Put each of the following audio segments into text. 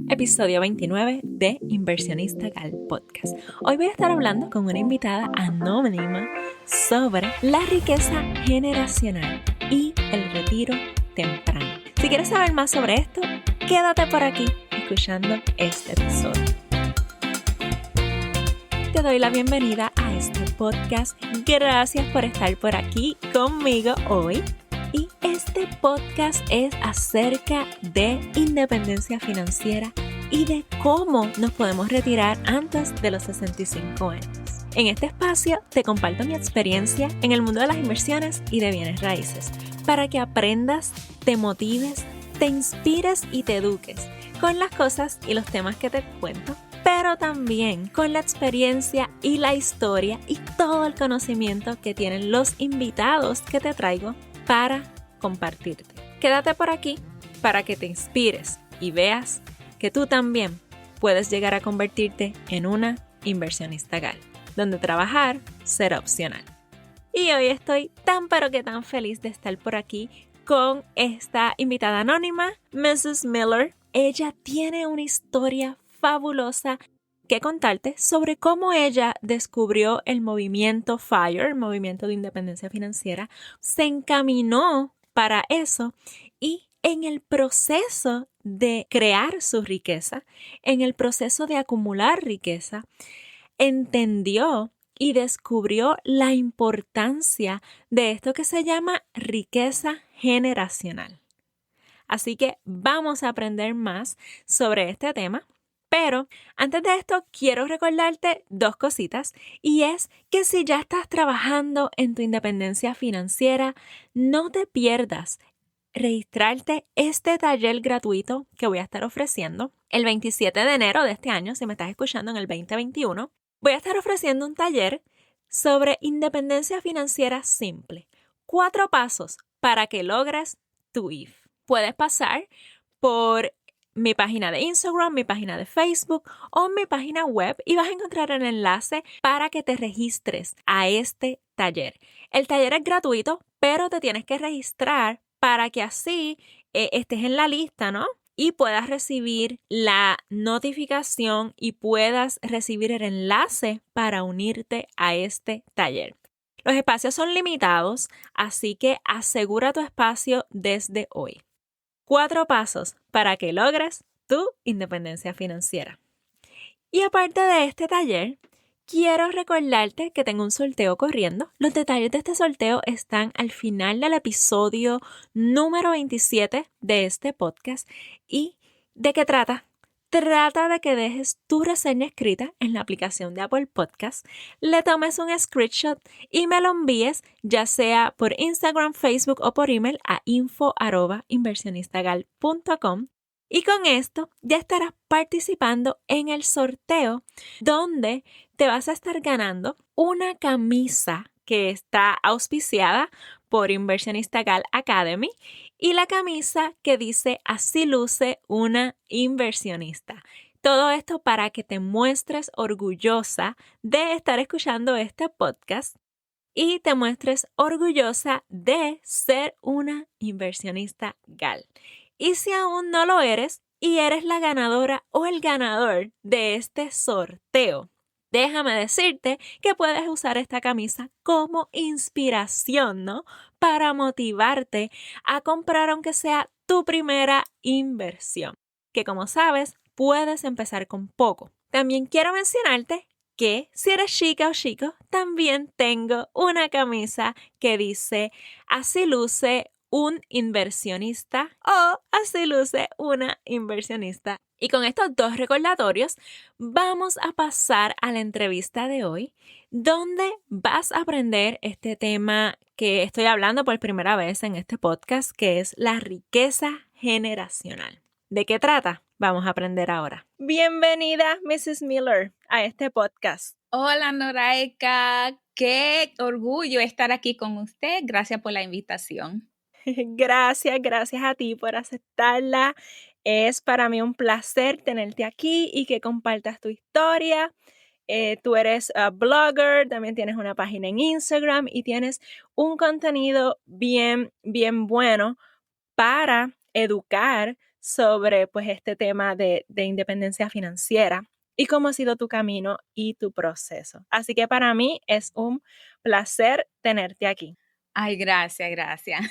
episodio 29 de Inversionista Gal Podcast. Hoy voy a estar hablando con una invitada anónima sobre la riqueza generacional y el retiro temprano. Si quieres saber más sobre esto, quédate por aquí escuchando este episodio. Te doy la bienvenida a este podcast. Gracias por estar por aquí conmigo hoy. Y este podcast es acerca de independencia financiera y de cómo nos podemos retirar antes de los 65 años. En este espacio te comparto mi experiencia en el mundo de las inversiones y de bienes raíces para que aprendas, te motives, te inspires y te eduques con las cosas y los temas que te cuento, pero también con la experiencia y la historia y todo el conocimiento que tienen los invitados que te traigo para compartirte. Quédate por aquí para que te inspires y veas que tú también puedes llegar a convertirte en una inversionista Gal, donde trabajar será opcional. Y hoy estoy tan pero que tan feliz de estar por aquí con esta invitada anónima, Mrs. Miller. Ella tiene una historia fabulosa que contarte sobre cómo ella descubrió el movimiento FIRE, el movimiento de independencia financiera, se encaminó para eso y en el proceso de crear su riqueza, en el proceso de acumular riqueza, entendió y descubrió la importancia de esto que se llama riqueza generacional. Así que vamos a aprender más sobre este tema. Pero antes de esto quiero recordarte dos cositas y es que si ya estás trabajando en tu independencia financiera, no te pierdas registrarte este taller gratuito que voy a estar ofreciendo el 27 de enero de este año, si me estás escuchando en el 2021. Voy a estar ofreciendo un taller sobre independencia financiera simple. 4 pasos para que logres tu IF. Puedes pasar por mi página de Instagram, mi página de Facebook o mi página web y vas a encontrar el enlace para que te registres a este taller. El taller es gratuito, pero te tienes que registrar para que así estés en la lista, ¿no? Y puedas recibir la notificación y puedas recibir el enlace para unirte a este taller. Los espacios son limitados, así que asegura tu espacio desde hoy. 4 pasos para que logres tu independencia financiera. Y aparte de este taller, quiero recordarte que tengo un sorteo corriendo. Los detalles de este sorteo están al final del episodio número 27 de este podcast. ¿Y de qué trata? Trata de que dejes tu reseña escrita en la aplicación de Apple Podcast, le tomes un screenshot y me lo envíes ya sea por Instagram, Facebook o por email a info@inversionistagal.com y con esto ya estarás participando en el sorteo donde te vas a estar ganando una camisa que está auspiciada por Inversionista Gal Academy y la camisa que dice así luce una inversionista. Todo esto para que te muestres orgullosa de estar escuchando este podcast y te muestres orgullosa de ser una inversionista Gal. Y si aún no lo eres y eres la ganadora o el ganador de este sorteo, déjame decirte que puedes usar esta camisa como inspiración, ¿no? Para motivarte a comprar aunque sea tu primera inversión, que como sabes, puedes empezar con poco. También quiero mencionarte que si eres chica o chico, también tengo una camisa que dice así luce un inversionista o así luce una inversionista. Y con estos 2 recordatorios vamos a pasar a la entrevista de hoy, donde vas a aprender este tema que estoy hablando por primera vez en este podcast, que es la riqueza generacional. ¿De qué trata? Vamos a aprender ahora. Bienvenida, Mrs. Miller, a este podcast. Hola, Noraika. Qué orgullo estar aquí con usted. Gracias por la invitación. Gracias a ti por aceptarla. Es para mí un placer tenerte aquí y que compartas tu historia. Tú eres blogger, también tienes una página en Instagram y tienes un contenido bien bueno para educar sobre pues este tema de independencia financiera y cómo ha sido tu camino y tu proceso. Así que para mí es un placer tenerte aquí. Ay, gracias, gracias.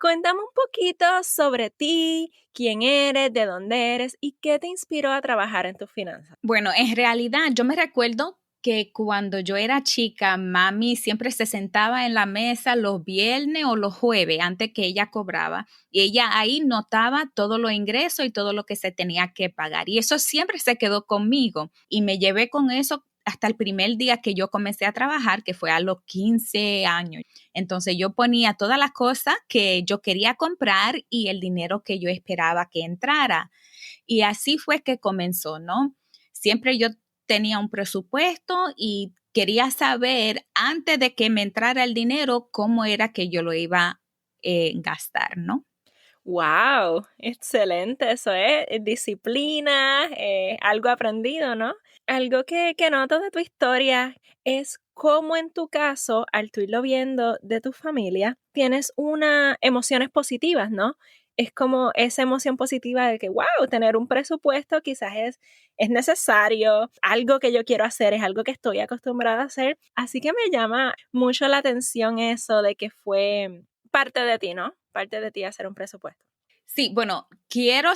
Cuéntame un poquito sobre ti, quién eres, de dónde eres y qué te inspiró a trabajar en tus finanzas. Bueno, en realidad yo me recuerdo que cuando yo era chica, mami siempre se sentaba en la mesa los viernes o los jueves antes que ella cobraba y ella ahí notaba todos los ingresos y todo lo que se tenía que pagar. Y eso siempre se quedó conmigo y me llevé con eso hasta el primer día que yo comencé a trabajar, que fue a los 15 años. Entonces yo ponía todas las cosas que yo quería comprar y el dinero que yo esperaba que entrara. Y así fue que comenzó, ¿no? Siempre yo tenía un presupuesto y quería saber antes de que me entrara el dinero cómo era que yo lo iba a gastar, ¿no? ¡Wow! Excelente, eso es disciplina, algo aprendido, ¿no? Algo que noto de tu historia es cómo en tu caso, al tú irlo viendo de tu familia, tienes unas emociones positivas, ¿no? Es como esa emoción positiva de que, wow, tener un presupuesto quizás es necesario, algo que yo quiero hacer, es algo que estoy acostumbrada a hacer. Así que me llama mucho la atención eso de que fue parte de ti, ¿no? Parte de ti hacer un presupuesto. Sí, bueno, quiero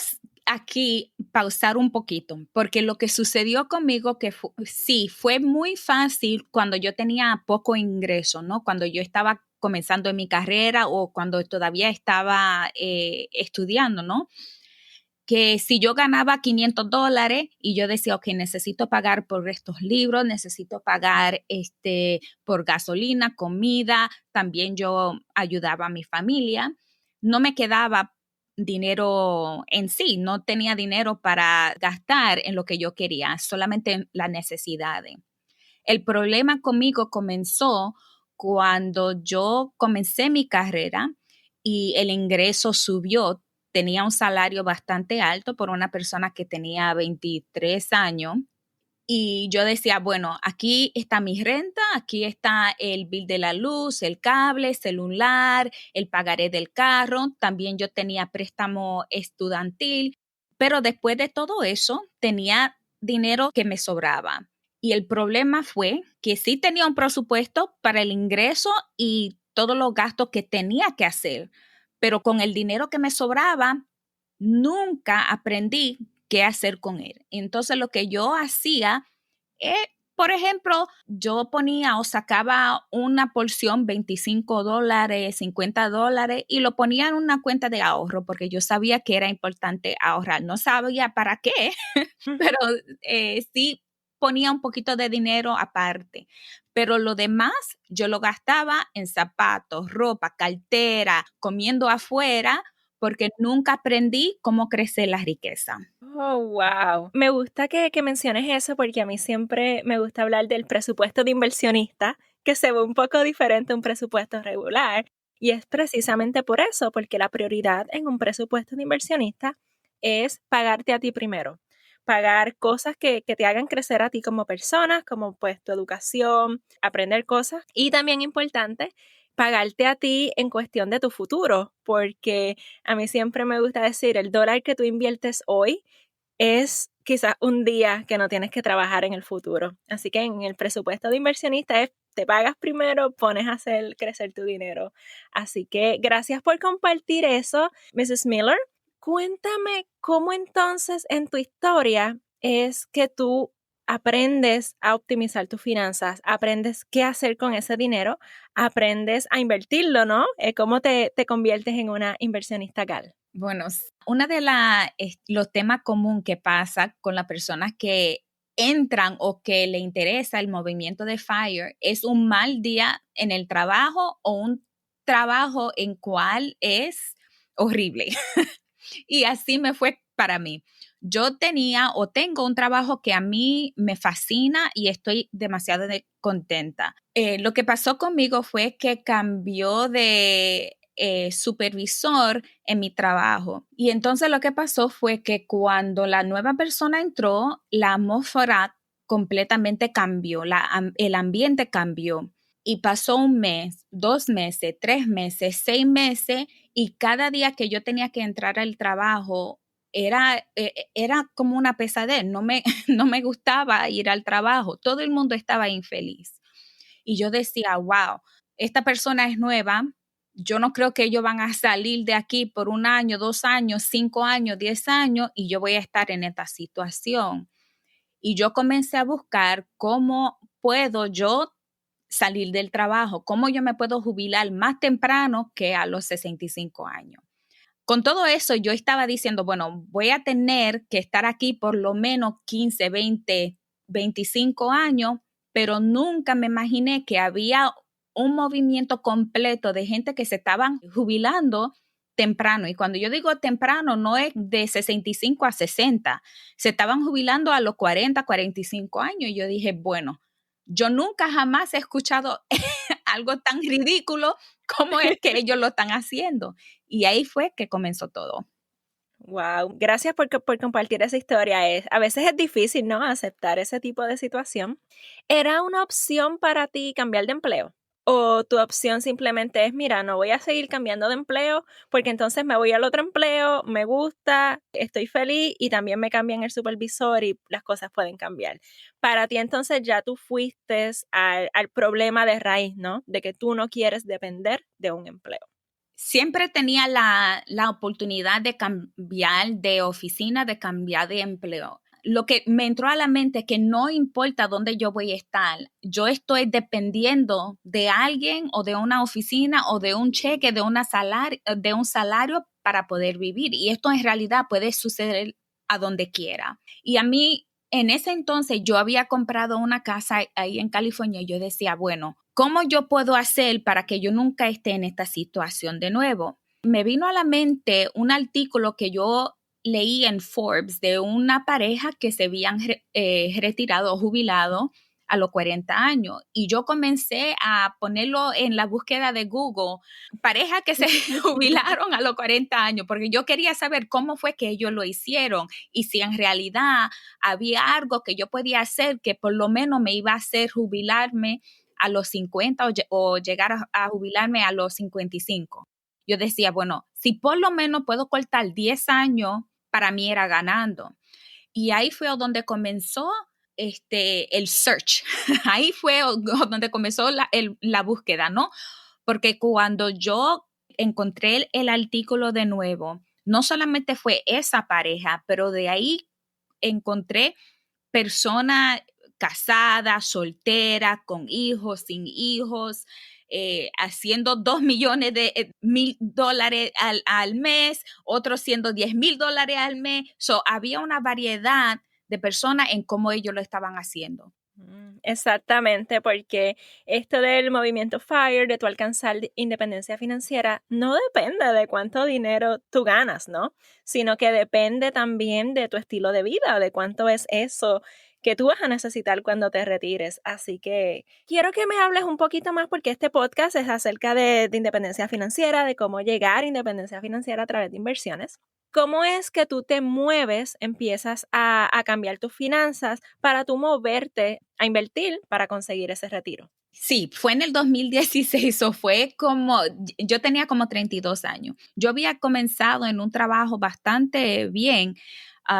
aquí pausar un poquito, porque lo que sucedió conmigo sí, fue muy fácil cuando yo tenía poco ingreso, ¿no? Cuando yo estaba comenzando en mi carrera o cuando todavía estaba estudiando, ¿no? Que si yo ganaba $500 y yo decía, ok, necesito pagar por estos libros, necesito pagar por gasolina, comida, también yo ayudaba a mi familia, no me quedaba dinero en sí, no tenía dinero para gastar en lo que yo quería, solamente en las necesidades. El problema conmigo comenzó cuando yo comencé mi carrera y el ingreso subió. Tenía un salario bastante alto por una persona que tenía 23 años. Y yo decía, bueno, aquí está mi renta, aquí está el bill de la luz, el cable, celular, el pagaré del carro. También yo tenía préstamo estudiantil. Pero después de todo eso, tenía dinero que me sobraba. Y el problema fue que sí tenía un presupuesto para el ingreso y todos los gastos que tenía que hacer. Pero con el dinero que me sobraba, nunca aprendí qué hacer con él. Entonces lo que yo hacía es, por ejemplo, yo ponía o sacaba una porción, $25, $50, y lo ponía en una cuenta de ahorro porque yo sabía que era importante ahorrar. No sabía para qué, pero sí ponía un poquito de dinero aparte. Pero lo demás yo lo gastaba en zapatos, ropa, cartera, comiendo afuera, porque nunca aprendí cómo crecer la riqueza. Oh, wow. Me gusta que menciones eso porque a mí siempre me gusta hablar del presupuesto de inversionista, que se ve un poco diferente a un presupuesto regular. Y es precisamente por eso, porque la prioridad en un presupuesto de inversionista es pagarte a ti primero. Pagar cosas que te hagan crecer a ti como persona, como pues tu educación, aprender cosas. Y también importante, pagarte a ti en cuestión de tu futuro, porque a mí siempre me gusta decir, el dólar que tú inviertes hoy es quizás un día que no tienes que trabajar en el futuro. Así que en el presupuesto de inversionista es, te pagas primero, pones a hacer crecer tu dinero. Así que gracias por compartir eso, Mrs. Miller. Cuéntame cómo entonces en tu historia es que tú aprendes a optimizar tus finanzas, aprendes qué hacer con ese dinero, aprendes a invertirlo, ¿no? ¿Cómo te conviertes en una inversionista gal? Bueno, una de los temas comunes que pasa con las personas que entran o que le interesa el movimiento de FIRE es un mal día en el trabajo o un trabajo en cual es horrible. Y así me fue para mí. Yo tenía o tengo un trabajo que a mí me fascina y estoy demasiado contenta. Lo que pasó conmigo fue que cambió de supervisor en mi trabajo. Y entonces lo que pasó fue que cuando la nueva persona entró, la atmósfera completamente cambió, el ambiente cambió. Y pasó un mes, 2 meses, 3 meses, 6 meses, y cada día que yo tenía que entrar al trabajo, era como una pesadez. No me gustaba ir al trabajo. Todo el mundo estaba infeliz. Y yo decía, wow, esta persona es nueva. Yo no creo que ellos van a salir de aquí por 1 año, 2 años, 5 años, 10 años y yo voy a estar en esta situación. Y yo comencé a buscar cómo puedo yo salir del trabajo, cómo yo me puedo jubilar más temprano que a los 65 años. Con todo eso, yo estaba diciendo, bueno, voy a tener que estar aquí por lo menos 15, 20, 25 años, pero nunca me imaginé que había un movimiento completo de gente que se estaban jubilando temprano. Y cuando yo digo temprano, no es de 65 a 60, se estaban jubilando a los 40, 45 años. Y yo dije, bueno, yo nunca jamás he escuchado algo tan ridículo como es que ellos lo están haciendo. Y ahí fue que comenzó todo. Wow, gracias por compartir esa historia. A veces es difícil, ¿no? Aceptar ese tipo de situación. ¿Era una opción para ti cambiar de empleo? ¿O tu opción simplemente es, mira, no voy a seguir cambiando de empleo porque entonces me voy al otro empleo, me gusta, estoy feliz y también me cambian el supervisor y las cosas pueden cambiar? Para ti entonces ya tú fuiste al problema de raíz, ¿no? De que tú no quieres depender de un empleo. Siempre tenía la oportunidad de cambiar de oficina, de cambiar de empleo. Lo que me entró a la mente es que no importa dónde yo voy a estar, yo estoy dependiendo de alguien o de una oficina o de un cheque, de un salario para poder vivir. Y esto en realidad puede suceder a donde quiera. Y a mí, en ese entonces, yo había comprado una casa ahí en California y yo decía, bueno, ¿cómo yo puedo hacer para que yo nunca esté en esta situación de nuevo? Me vino a la mente un artículo que yo leí en Forbes de una pareja que se habían retirado o jubilado a los 40 años y yo comencé a ponerlo en la búsqueda de Google, pareja que se jubilaron a los 40 años, porque yo quería saber cómo fue que ellos lo hicieron y si en realidad había algo que yo podía hacer que por lo menos me iba a hacer jubilarme a los 50 o llegar a jubilarme a los 55. Yo decía, bueno, si por lo menos puedo cortar 10 años, para mí era ganando. Y ahí fue donde comenzó el search. Ahí fue donde comenzó la búsqueda, ¿no? Porque cuando yo encontré el artículo de nuevo, no solamente fue esa pareja, pero de ahí encontré personas casadas, solteras, con hijos, sin hijos, haciendo 2 millones de $1,000 al mes, otros siendo $10,000 al mes. Había una variedad de personas en cómo ellos lo estaban haciendo. Exactamente, porque esto del movimiento FIRE, de tu alcanzar independencia financiera, no depende de cuánto dinero tú ganas, ¿no? Sino que depende también de tu estilo de vida, de cuánto es eso que tú vas a necesitar cuando te retires. Así que quiero que me hables un poquito más porque este podcast es acerca de independencia financiera, de cómo llegar a independencia financiera a través de inversiones. ¿Cómo es que tú te mueves, empiezas a cambiar tus finanzas para tú moverte a invertir para conseguir ese retiro? Sí, fue en el 2016 o fue como, yo tenía como 32 años. Yo había comenzado en un trabajo bastante bien,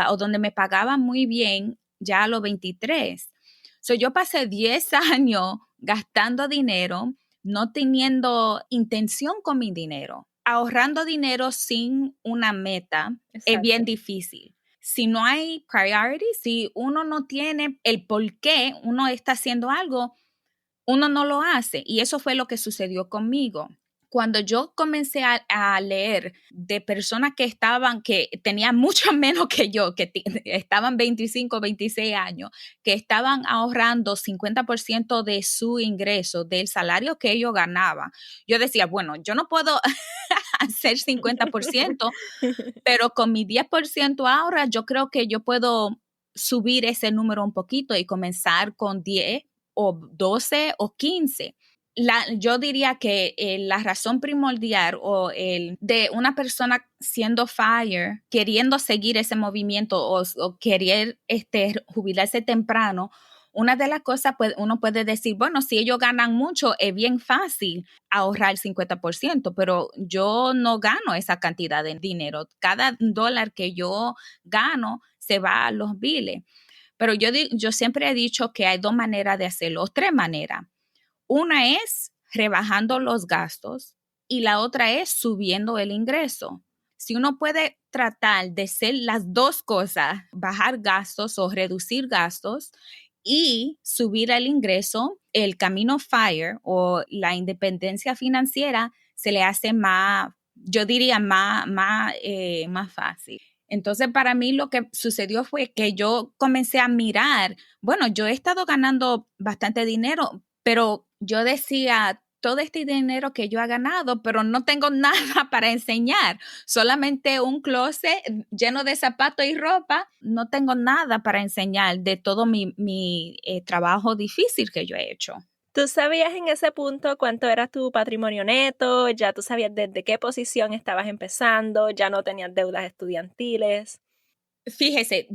o donde me pagaban muy bien ya a los 23. Yo pasé 10 años gastando dinero, no teniendo intención con mi dinero, ahorrando dinero sin una meta. Exacto. Es bien difícil. Si no hay priority, si uno no tiene el por qué uno está haciendo algo, uno no lo hace. Y eso fue lo que sucedió conmigo. Cuando yo comencé a leer de personas que tenían mucho menos que yo, que estaban 25, 26 años, que estaban ahorrando 50% de su ingreso, del salario que ellos ganaban, yo decía, bueno, yo no puedo hacer 50%, pero con mi 10% ahora, yo creo que yo puedo subir ese número un poquito y comenzar con 10 o 12 o 15. Yo diría que la razón primordial de una persona siendo FIRE, queriendo seguir ese movimiento o querer jubilarse temprano, una de las cosas, pues, uno puede decir, bueno, si ellos ganan mucho, es bien fácil ahorrar el 50%, pero yo no gano esa cantidad de dinero. Cada dólar que yo gano se va a los biles. Pero yo siempre he dicho que hay dos maneras de hacerlo, o tres maneras. Una es rebajando los gastos y la otra es subiendo el ingreso. Si uno puede tratar de hacer las dos cosas, bajar gastos o reducir gastos y subir el ingreso, el camino FIRE o la independencia financiera se le hace más, yo diría, más fácil. Entonces, para mí lo que sucedió fue que yo comencé a mirar, bueno, yo he estado ganando bastante dinero, pero yo decía, todo este dinero que yo he ganado, pero no tengo nada para enseñar, solamente un closet lleno de zapatos y ropa, no tengo nada para enseñar de todo mi trabajo difícil que yo he hecho. ¿Tú sabías en ese punto cuánto era tu patrimonio neto? ¿Ya tú sabías desde qué posición estabas empezando? ¿Ya no tenías deudas estudiantiles? Fíjese,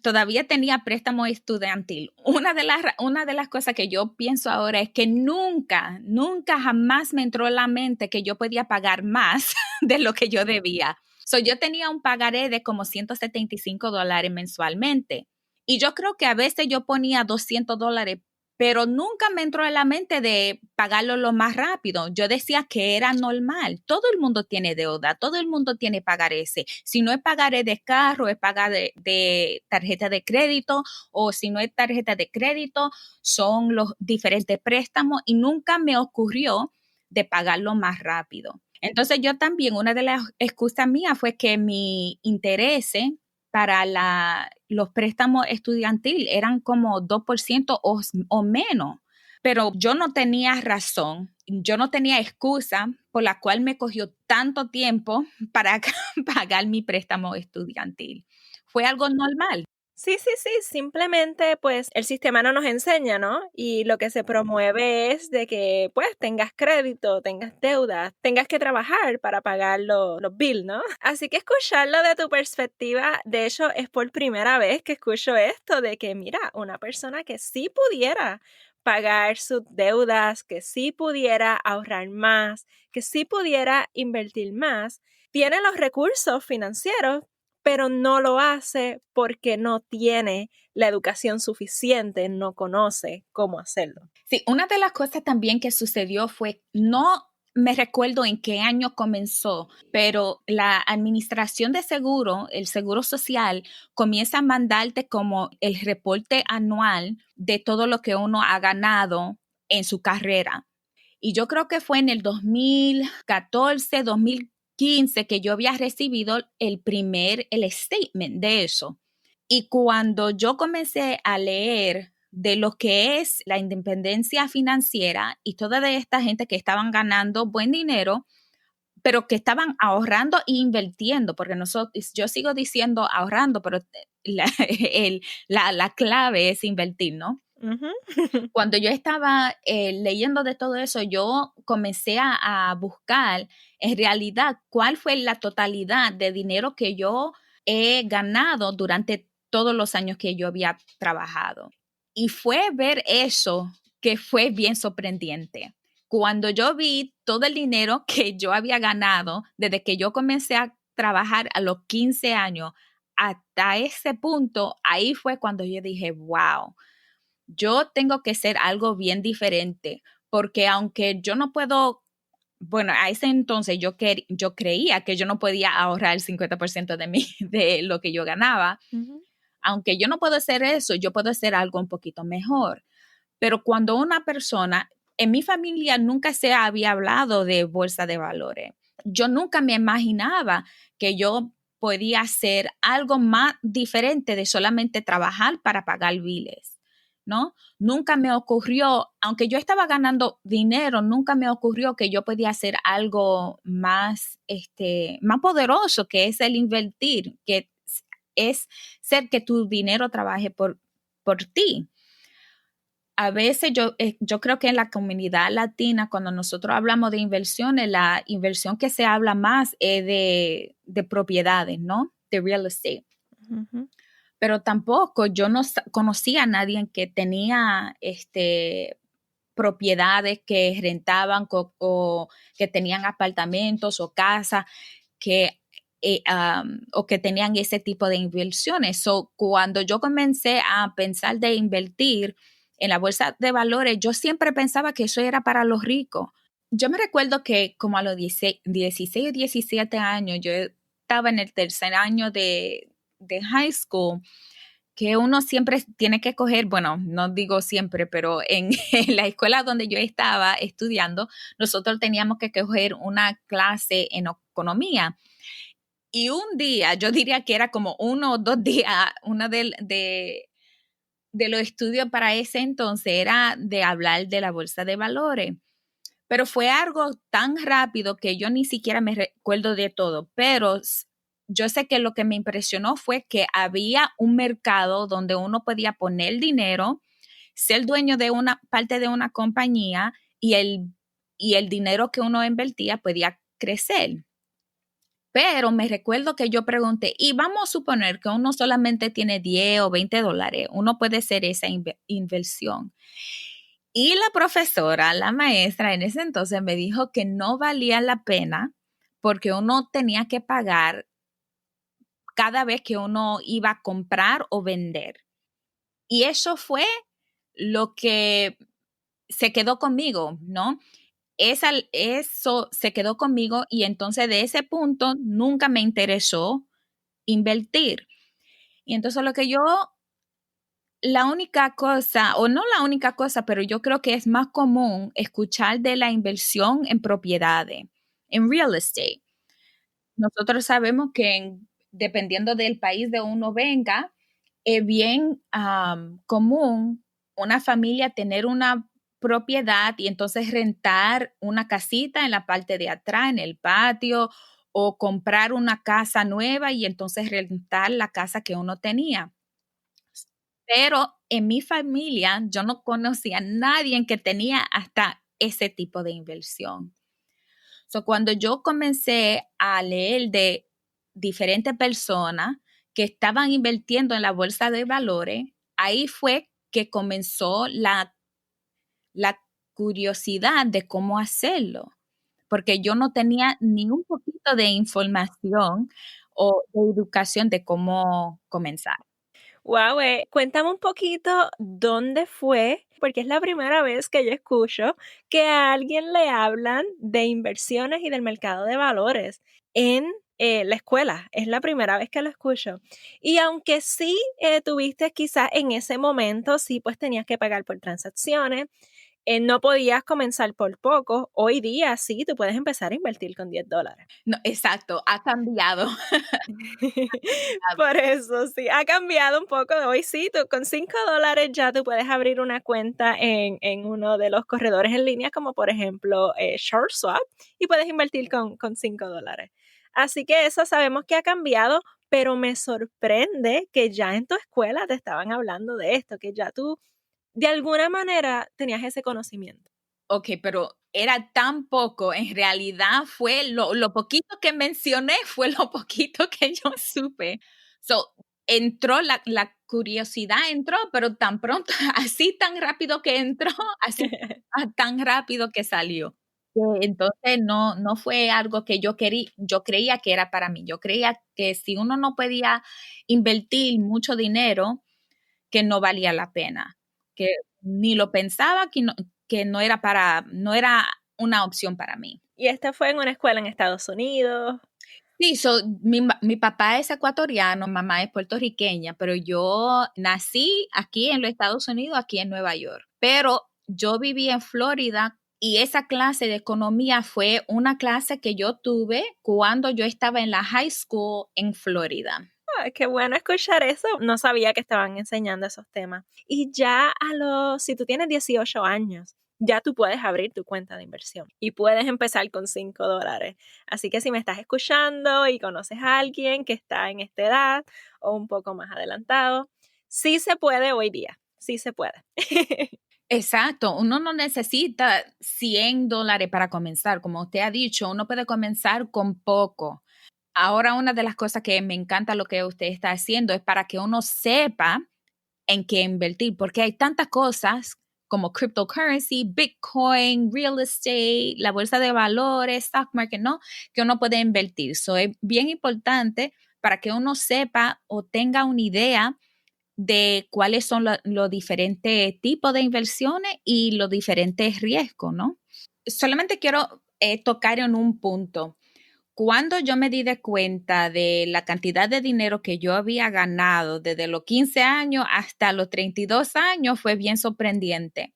todavía tenía préstamo estudiantil. Una de las cosas que yo pienso ahora es que nunca jamás me entró en la mente que yo podía pagar más de lo que yo debía. Yo tenía un pagaré de como $175 mensualmente. Y yo creo que a veces yo ponía $200, pero nunca me entró en la mente de pagarlo lo más rápido. Yo decía que era normal. Todo el mundo tiene deuda, todo el mundo tiene pagarés. Si no es pagaré de carro, es pagaré de tarjeta de crédito, o si no es tarjeta de crédito, son los diferentes préstamos, y nunca me ocurrió de pagarlo más rápido. Entonces yo también, una de las excusas mías fue que mi interés para los préstamos estudiantiles eran como 2% o menos, pero yo no tenía razón, yo no tenía excusa por la cual me cogió tanto tiempo para pagar mi préstamo estudiantil. Fue algo normal. Sí, simplemente pues el sistema no nos enseña, ¿no? Y lo que se promueve es de que pues tengas crédito, tengas deudas, tengas que trabajar para pagar los bills, ¿no? Así que escucharlo de tu perspectiva, de hecho es por primera vez que escucho esto de que mira, una persona que sí pudiera pagar sus deudas, que sí pudiera ahorrar más, que sí pudiera invertir más, tiene los recursos financieros, pero no lo hace porque no tiene la educación suficiente, no conoce cómo hacerlo. Sí, una de las cosas también que sucedió fue, no me recuerdo en qué año comenzó, pero la administración de seguro, el seguro social, comienza a mandarte como el reporte anual de todo lo que uno ha ganado en su carrera. Y yo creo que fue en el 2014, 2015 que yo había recibido el statement de eso. Y cuando yo comencé a leer de lo que es la independencia financiera y toda de esta gente que estaban ganando buen dinero, pero que estaban ahorrando e invirtiendo, porque yo sigo diciendo ahorrando, pero la clave es invertir, ¿no? Uh-huh. Cuando yo estaba leyendo de todo eso, yo comencé a buscar en realidad cuál fue la totalidad de dinero que yo he ganado durante todos los años que yo había trabajado. Y fue ver eso que fue bien sorprendente. Cuando yo vi todo el dinero que yo había ganado desde que yo comencé a trabajar a los 15 años hasta ese punto, ahí fue cuando yo dije, wow, yo tengo que ser algo bien diferente, porque aunque yo no puedo, bueno, a ese entonces yo creía que yo no podía ahorrar el 50% de lo que yo ganaba. Uh-huh. Aunque yo no puedo hacer eso, yo puedo hacer algo un poquito mejor. Pero cuando una persona, en mi familia nunca se había hablado de bolsa de valores. Yo nunca me imaginaba que yo podía hacer algo más diferente de solamente trabajar para pagar biles, ¿no? Nunca me ocurrió, aunque yo estaba ganando dinero, nunca me ocurrió que yo podía hacer algo más, más poderoso, que es el invertir, que es ser que tu dinero trabaje por ti. A veces yo creo que en la comunidad latina, cuando nosotros hablamos de inversiones, la inversión que se habla más es de propiedades, ¿no? De real estate. Uh-huh. pero tampoco yo no conocía a nadie que tenía propiedades que rentaban o que tenían apartamentos o casas que o que tenían ese tipo de inversiones. So, cuando yo comencé a pensar de invertir en la bolsa de valores, yo siempre pensaba que eso era para los ricos. Yo me recuerdo que como a los 16 o 17 años, yo estaba en el tercer año de high school, que uno siempre tiene que coger, bueno, no digo siempre, pero en, en la escuela donde yo estaba estudiando, nosotros teníamos que coger una clase en economía. Y un día, yo diría que era como 1 o 2 días, uno de los estudios para ese entonces era de hablar de la bolsa de valores. Pero fue algo tan rápido que yo ni siquiera me recuerdo de todo, pero yo sé que lo que me impresionó fue que había un mercado donde uno podía poner dinero, ser dueño de una parte de una compañía y el dinero que uno invertía podía crecer. Pero me recuerdo que yo pregunté, y vamos a suponer que uno solamente tiene 10 o 20 dólares, uno puede hacer esa inversión. Y la profesora, la maestra en ese entonces me dijo que no valía la pena porque uno tenía que pagar cada vez que uno iba a comprar o vender. Y eso fue lo que se quedó conmigo, ¿no? Eso se quedó conmigo y entonces de ese punto nunca me interesó invertir. Y entonces la única cosa, o no la única cosa, pero yo creo que es más común escuchar de la inversión en propiedades, en real estate. Nosotros sabemos que dependiendo del país de uno venga, es bien común una familia tener una propiedad y entonces rentar una casita en la parte de atrás, en el patio, o comprar una casa nueva y entonces rentar la casa que uno tenía. Pero en mi familia yo no conocía a nadie que tenía hasta ese tipo de inversión. So, cuando yo comencé a leer de diferentes personas que estaban invirtiendo en la bolsa de valores, ahí fue que comenzó la curiosidad de cómo hacerlo, porque yo no tenía ni un poquito de información o de educación de cómo comenzar. Wow, cuéntame un poquito dónde fue, porque es la primera vez que yo escucho que a alguien le hablan de inversiones y del mercado de valores en la escuela. Es la primera vez que lo escucho. Y aunque sí tuviste quizás en ese momento, sí, pues tenías que pagar por transacciones, no podías comenzar por poco. Hoy día sí, tú puedes empezar a invertir con $10. No, exacto, ha cambiado. Por eso sí, ha cambiado un poco. Hoy sí, tú con $5 ya tú puedes abrir una cuenta en uno de los corredores en línea, como por ejemplo ShortSwap, y puedes invertir con $5. Así que eso sabemos que ha cambiado, pero me sorprende que ya en tu escuela te estaban hablando de esto, que ya tú de alguna manera tenías ese conocimiento. Ok, pero era tan poco, en realidad fue lo poquito que mencioné, fue lo poquito que yo supe. So, entró la curiosidad, entró, pero tan pronto, así tan rápido que entró, así tan rápido que salió. Entonces no fue algo que yo creía que era para mí. Yo creía que si uno no podía invertir mucho dinero, que no valía la pena, que ni lo pensaba, que no era una opción para mí. Y esta fue en una escuela en Estados Unidos. Sí, mi papá es ecuatoriano, mamá es puertorriqueña, pero yo nací aquí en los Estados Unidos, aquí en Nueva York. Pero yo viví en Florida y esa clase de economía fue una clase que yo tuve cuando yo estaba en la high school en Florida. Ay, qué bueno escuchar eso. No sabía que estaban enseñando esos temas. Y ya si tú tienes 18 años, ya tú puedes abrir tu cuenta de inversión y puedes empezar con $5. Así que si me estás escuchando y conoces a alguien que está en esta edad o un poco más adelantado, sí se puede hoy día, sí se puede. Exacto, uno no necesita $100 para comenzar, como usted ha dicho, uno puede comenzar con poco. Ahora, una de las cosas que me encanta lo que usted está haciendo es para que uno sepa en qué invertir, porque hay tantas cosas como cryptocurrency, Bitcoin, real estate, la bolsa de valores, stock market, ¿no? Que uno puede invertir. So, es bien importante para que uno sepa o tenga una idea de cuáles son los diferentes tipos de inversiones y los diferentes riesgos, ¿no? Solamente quiero tocar en un punto. Cuando yo me di de cuenta de la cantidad de dinero que yo había ganado desde los 15 años hasta los 32 años, fue bien sorprendente.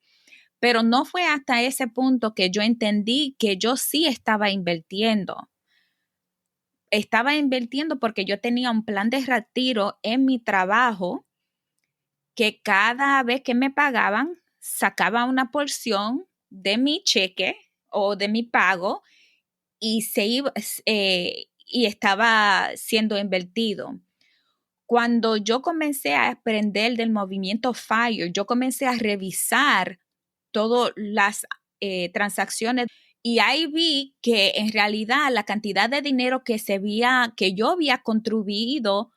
Pero no fue hasta ese punto que yo entendí que yo sí estaba invirtiendo. Estaba invirtiendo porque yo tenía un plan de retiro en mi trabajo que cada vez que me pagaban, sacaba una porción de mi cheque o de mi pago y se iba, y estaba siendo invertido. Cuando yo comencé a aprender del movimiento FIRE, yo comencé a revisar todas las transacciones y ahí vi que en realidad la cantidad de dinero que yo había contribuido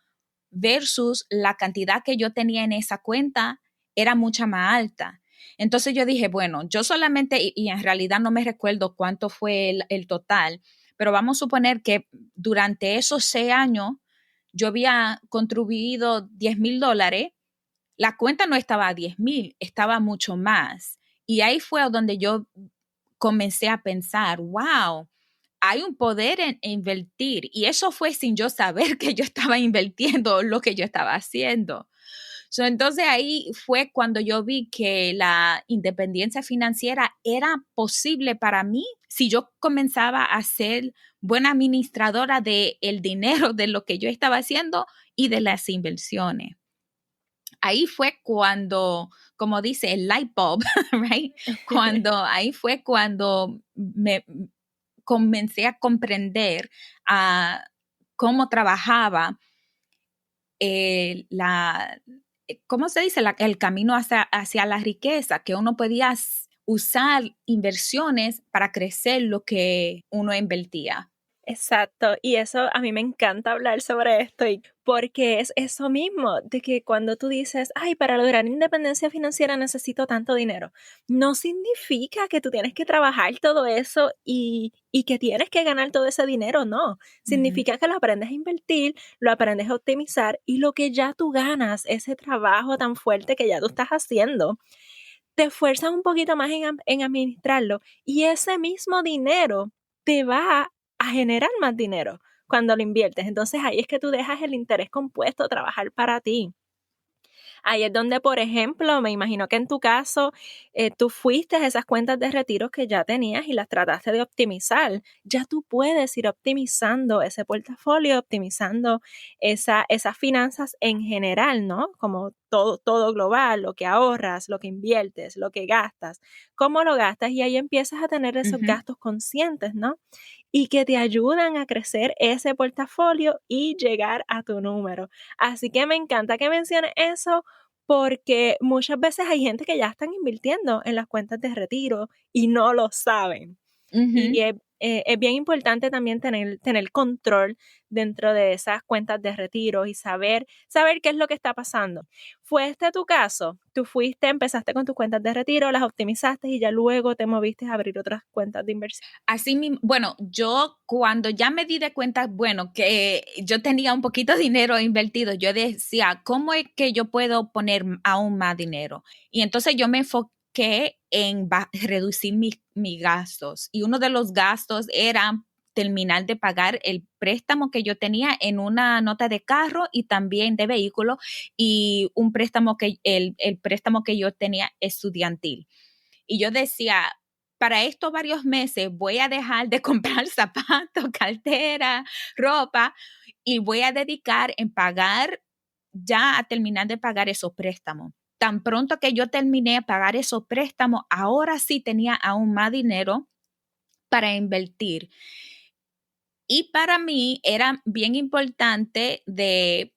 versus la cantidad que yo tenía en esa cuenta era mucha más alta. Entonces yo dije, bueno, yo solamente, y en realidad no me recuerdo cuánto fue el total, pero vamos a suponer que durante esos 6 años yo había contribuido $10,000, la cuenta no estaba a 10,000, estaba mucho más. Y ahí fue donde yo comencé a pensar, wow, hay un poder en invertir. Y eso fue sin yo saber que yo estaba invirtiendo lo que yo estaba haciendo. So, entonces ahí fue cuando yo vi que la independencia financiera era posible para mí si yo comenzaba a ser buena administradora del dinero de lo que yo estaba haciendo y de las inversiones. Ahí fue cuando, como dice, el light bulb, right? Ahí fue cuando me comencé a comprender cómo trabajaba ¿cómo se dice? El camino hacia la riqueza, que uno podía usar inversiones para crecer lo que uno invertía. Exacto, y eso a mí me encanta hablar sobre esto porque es eso mismo, de que cuando tú dices, ay, para lograr independencia financiera necesito tanto dinero, no significa que tú tienes que trabajar todo eso y que tienes que ganar todo ese dinero, no, significa que lo aprendes a invertir, lo aprendes a optimizar y lo que ya tú ganas, ese trabajo tan fuerte que ya tú estás haciendo, te esfuerzas un poquito más en administrarlo y ese mismo dinero te va a generar más dinero cuando lo inviertes. Entonces ahí es que tú dejas el interés compuesto trabajar para ti. Ahí es donde, por ejemplo, me imagino que en tu caso, tú fuiste a esas cuentas de retiro que ya tenías y las trataste de optimizar. Ya tú puedes ir optimizando ese portafolio, optimizando esas finanzas en general, ¿no? Como todo global, lo que ahorras, lo que inviertes, lo que gastas, cómo lo gastas y ahí empiezas a tener esos gastos conscientes, ¿no? Y que te ayudan a crecer ese portafolio y llegar a tu número. Así que me encanta que menciones eso porque muchas veces hay gente que ya están invirtiendo en las cuentas de retiro y no lo saben. Y es bien importante también tener control dentro de esas cuentas de retiro y saber qué es lo que está pasando. ¿Fue este tu caso? Tú empezaste con tus cuentas de retiro, las optimizaste y ya luego te moviste a abrir otras cuentas de inversión. Así mismo, bueno, yo cuando ya me di de cuenta, bueno, que yo tenía un poquito de dinero invertido, yo decía, ¿cómo es que yo puedo poner aún más dinero? Y entonces yo me enfoqué en reducir mis gastos. Y uno de los gastos era terminar de pagar el préstamo que yo tenía en una nota de carro y también de vehículo y un préstamo el préstamo que yo tenía estudiantil. Y yo decía, para estos varios meses voy a dejar de comprar zapatos, cartera, ropa y voy a dedicar en pagar, ya a terminar de pagar esos préstamos. Tan pronto que yo terminé de pagar esos préstamos, ahora sí tenía aún más dinero para invertir. Y para mí era bien importante de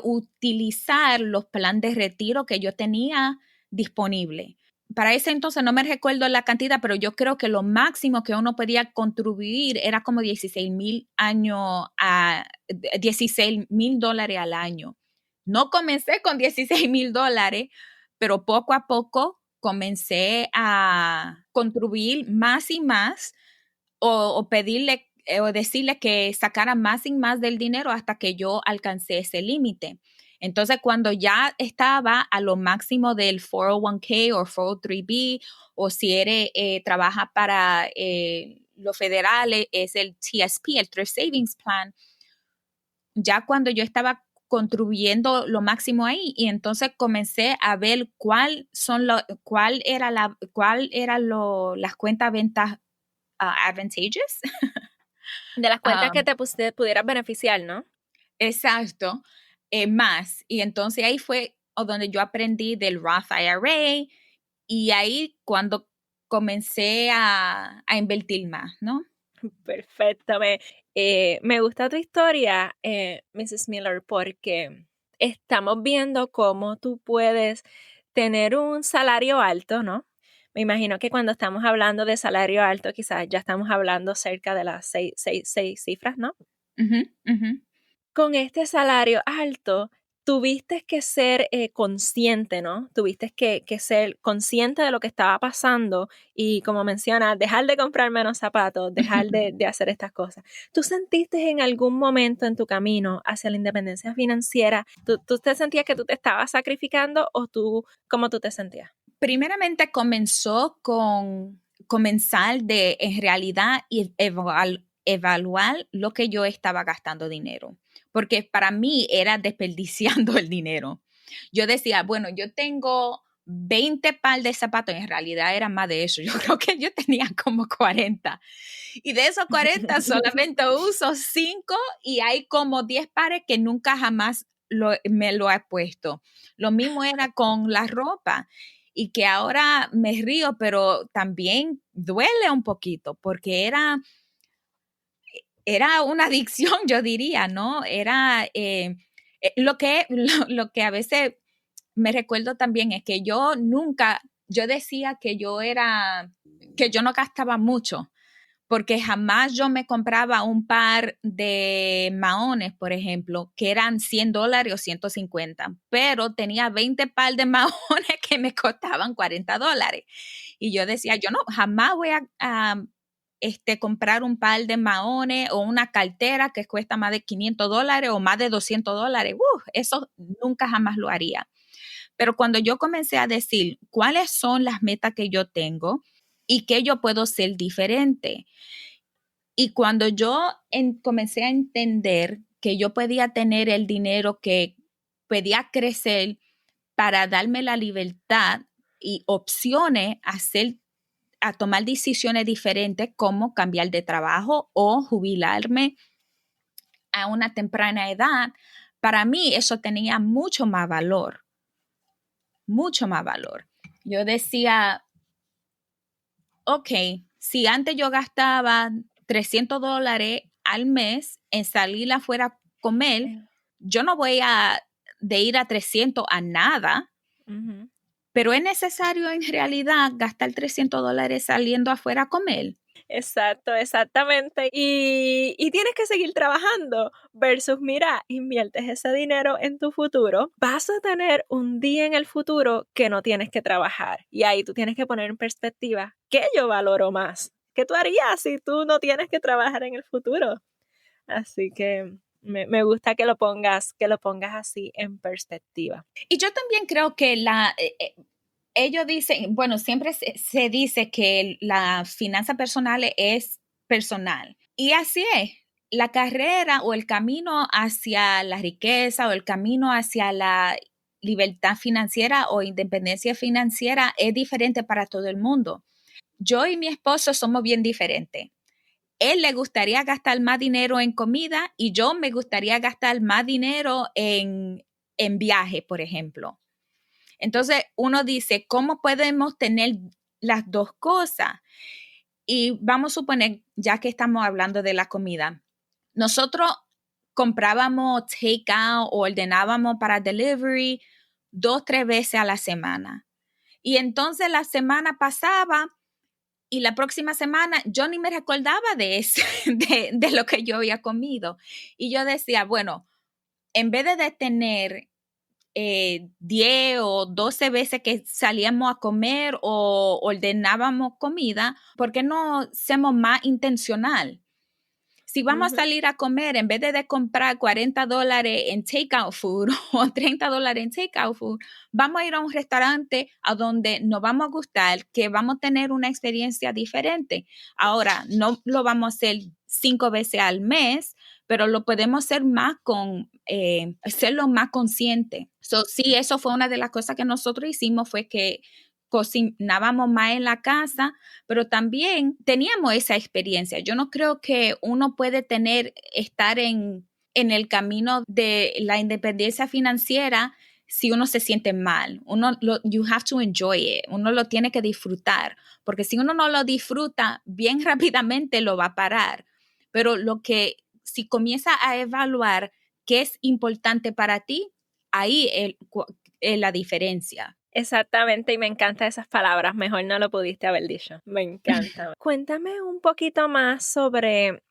utilizar los planes de retiro que yo tenía disponibles. para ese entonces no me recuerdo la cantidad, pero yo creo que lo máximo que uno podía contribuir era como $16,000 al año. No comencé con $16,000, pero poco a poco comencé a contribuir más y más o pedirle o decirle que sacara más y más del dinero hasta que yo alcancé ese límite. Entonces, cuando ya estaba a lo máximo del 401k o 403b, o si eres, trabaja para los federales, es el TSP, el Thrift Savings Plan, ya cuando yo estaba contribuyendo lo máximo ahí, y entonces comencé a ver cuál era las cuentas ventas advantageous. De las cuentas que te pudieras beneficiar, ¿no? Exacto, más. Y entonces ahí fue donde yo aprendí del Roth IRA, y ahí cuando comencé a invertir más, ¿no? Perfecto. Me gusta tu historia, Mrs. Miller, porque estamos viendo cómo tú puedes tener un salario alto, ¿no? Me imagino que cuando estamos hablando de salario alto, quizás ya estamos hablando cerca de las seis cifras, ¿no? Ujú, ujú. Con este salario alto, tuviste que ser consciente, ¿no? Tuviste que ser consciente de lo que estaba pasando y, como mencionas, dejar de comprar menos zapatos, dejar de hacer estas cosas. ¿Tú sentiste en algún momento en tu camino hacia la independencia financiera, tú te sentías que tú te estabas sacrificando o cómo tú te sentías? Primeramente comenzó con comenzar de en realidad y evaluar lo que yo estaba gastando dinero, porque para mí era desperdiciando el dinero. Yo decía, bueno, yo tengo 20 par de zapatos, en realidad era más de eso, yo creo que yo tenía como 40. Y de esos 40 solamente uso 5 y hay como 10 pares que nunca jamás me lo he puesto. Lo mismo era con la ropa, y que ahora me río, pero también duele un poquito porque era una adicción, yo diría, ¿no? Era lo que a veces me recuerdo también es que yo decía que que yo no gastaba mucho, porque jamás yo me compraba un par de maones, por ejemplo, que eran $100 o 150, pero tenía 20 par de maones que me costaban $40. Y yo decía, yo no, jamás voy a comprar un par de maones o una cartera que cuesta más de $500 o más de $200. Eso nunca jamás lo haría. Pero cuando yo comencé a decir cuáles son las metas que yo tengo y qué yo puedo ser diferente, y cuando yo comencé a entender que yo podía tener el dinero que podía crecer para darme la libertad y opciones a tomar decisiones diferentes, como cambiar de trabajo o jubilarme a una temprana edad, para mí eso tenía mucho más valor, mucho más valor. Yo decía, ok, si antes yo gastaba $300 al mes en salir afuera a comer, yo no voy de ir a 300 a nada, Uh-huh. pero es necesario en realidad gastar $300 saliendo afuera a comer. Exacto, exactamente. Y tienes que seguir trabajando versus, mira, inviertes ese dinero en tu futuro, vas a tener un día en el futuro que no tienes que trabajar. Y ahí tú tienes que poner en perspectiva qué yo valoro más. ¿Qué tú harías si tú no tienes que trabajar en el futuro? Así que me gusta que lo pongas así en perspectiva. Y yo también creo que ellos dicen, bueno, siempre se dice que la finanza personal es personal. Y así es. La carrera o el camino hacia la riqueza o el camino hacia la libertad financiera o independencia financiera es diferente para todo el mundo. Yo y mi esposo somos bien diferentes. Él le gustaría gastar más dinero en comida y yo me gustaría gastar más dinero en viaje, por ejemplo. Entonces uno dice, ¿cómo podemos tener las dos cosas? Y vamos a suponer, ya que estamos hablando de la comida, nosotros comprábamos takeout o ordenábamos para delivery 2, 3 veces a la semana. Y entonces la semana pasaba y la próxima semana yo ni me recordaba de eso, de lo que yo había comido. Y yo decía, bueno, en vez de tener 10 o 12 veces que salíamos a comer o ordenábamos comida, ¿por qué no somos más intencional? Si vamos a salir a comer, en vez de comprar $40 en takeout food o $30 en takeout food, vamos a ir a un restaurante a donde nos vamos a gustar, que vamos a tener una experiencia diferente. Ahora, no lo vamos a hacer 5 veces al mes, pero lo podemos hacer más hacerlo más consciente. Sí, eso fue una de las cosas que nosotros hicimos, fue que cocinábamos más en la casa, pero también teníamos esa experiencia. Yo no creo que uno puede estar en el camino de la independencia financiera si uno se siente mal. You have to enjoy it. Uno lo tiene que disfrutar, porque si uno no lo disfruta, bien rápidamente lo va a parar. Pero si comienza a evaluar qué es importante para ti, ahí es la diferencia. Exactamente, y me encantan esas palabras, mejor no lo pudiste haber dicho, me encanta. Cuéntame un poquito más sobre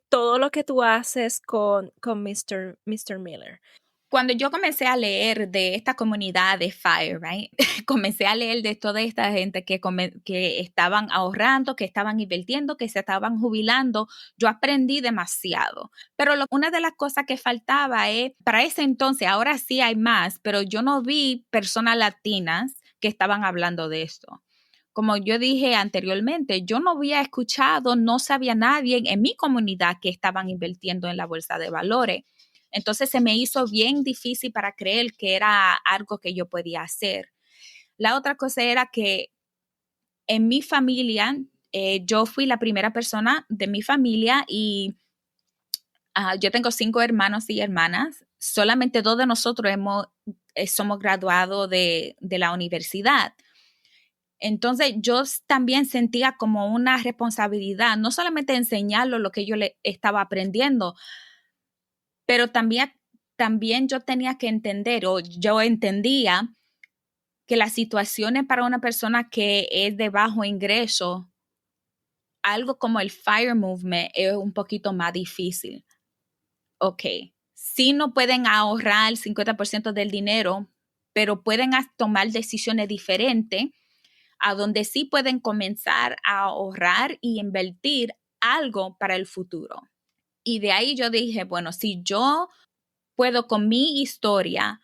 todo lo que tú haces con Mr. Miller. Cuando yo comencé a leer de esta comunidad de FIRE, right? Comencé a leer de toda esta gente que estaban ahorrando, que estaban invirtiendo, que se estaban jubilando. Yo aprendí demasiado. Pero una de las cosas que faltaba es, para ese entonces, ahora sí hay más, pero yo no vi personas latinas que estaban hablando de esto. Como yo dije anteriormente, yo no había escuchado, no sabía nadie en mi comunidad que estaban invirtiendo en la bolsa de valores. Entonces se me hizo bien difícil para creer que era algo que yo podía hacer. La otra cosa era que en mi familia, yo fui la primera persona de mi familia y yo tengo 5 hermanos y hermanas. Solamente 2 de nosotros somos graduados de la universidad. Entonces yo también sentía como una responsabilidad, no solamente enseñarlo lo que yo le estaba aprendiendo, pero también yo tenía que entender, o yo entendía, que las situaciones para una persona que es de bajo ingreso, algo como el FIRE movement, es un poquito más difícil. Ok, sí no pueden ahorrar el 50% del dinero, pero pueden tomar decisiones diferentes, a donde sí pueden comenzar a ahorrar y invertir algo para el futuro. Y de ahí yo dije, bueno, si yo puedo con mi historia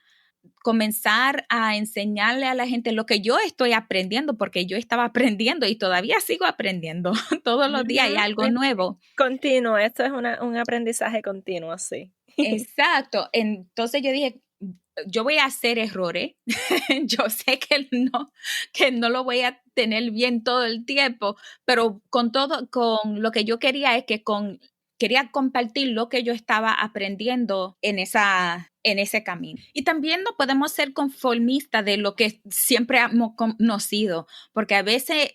comenzar a enseñarle a la gente lo que yo estoy aprendiendo, porque yo estaba aprendiendo y todavía sigo aprendiendo. Todos los días hay algo nuevo. Continuo, esto es un aprendizaje continuo, sí. Exacto. Entonces yo dije, yo voy a hacer errores. Yo sé que no lo voy a tener bien todo el tiempo, pero con lo que yo quería es que quería compartir lo que yo estaba aprendiendo en ese camino. Y también no podemos ser conformistas de lo que siempre hemos conocido, porque a veces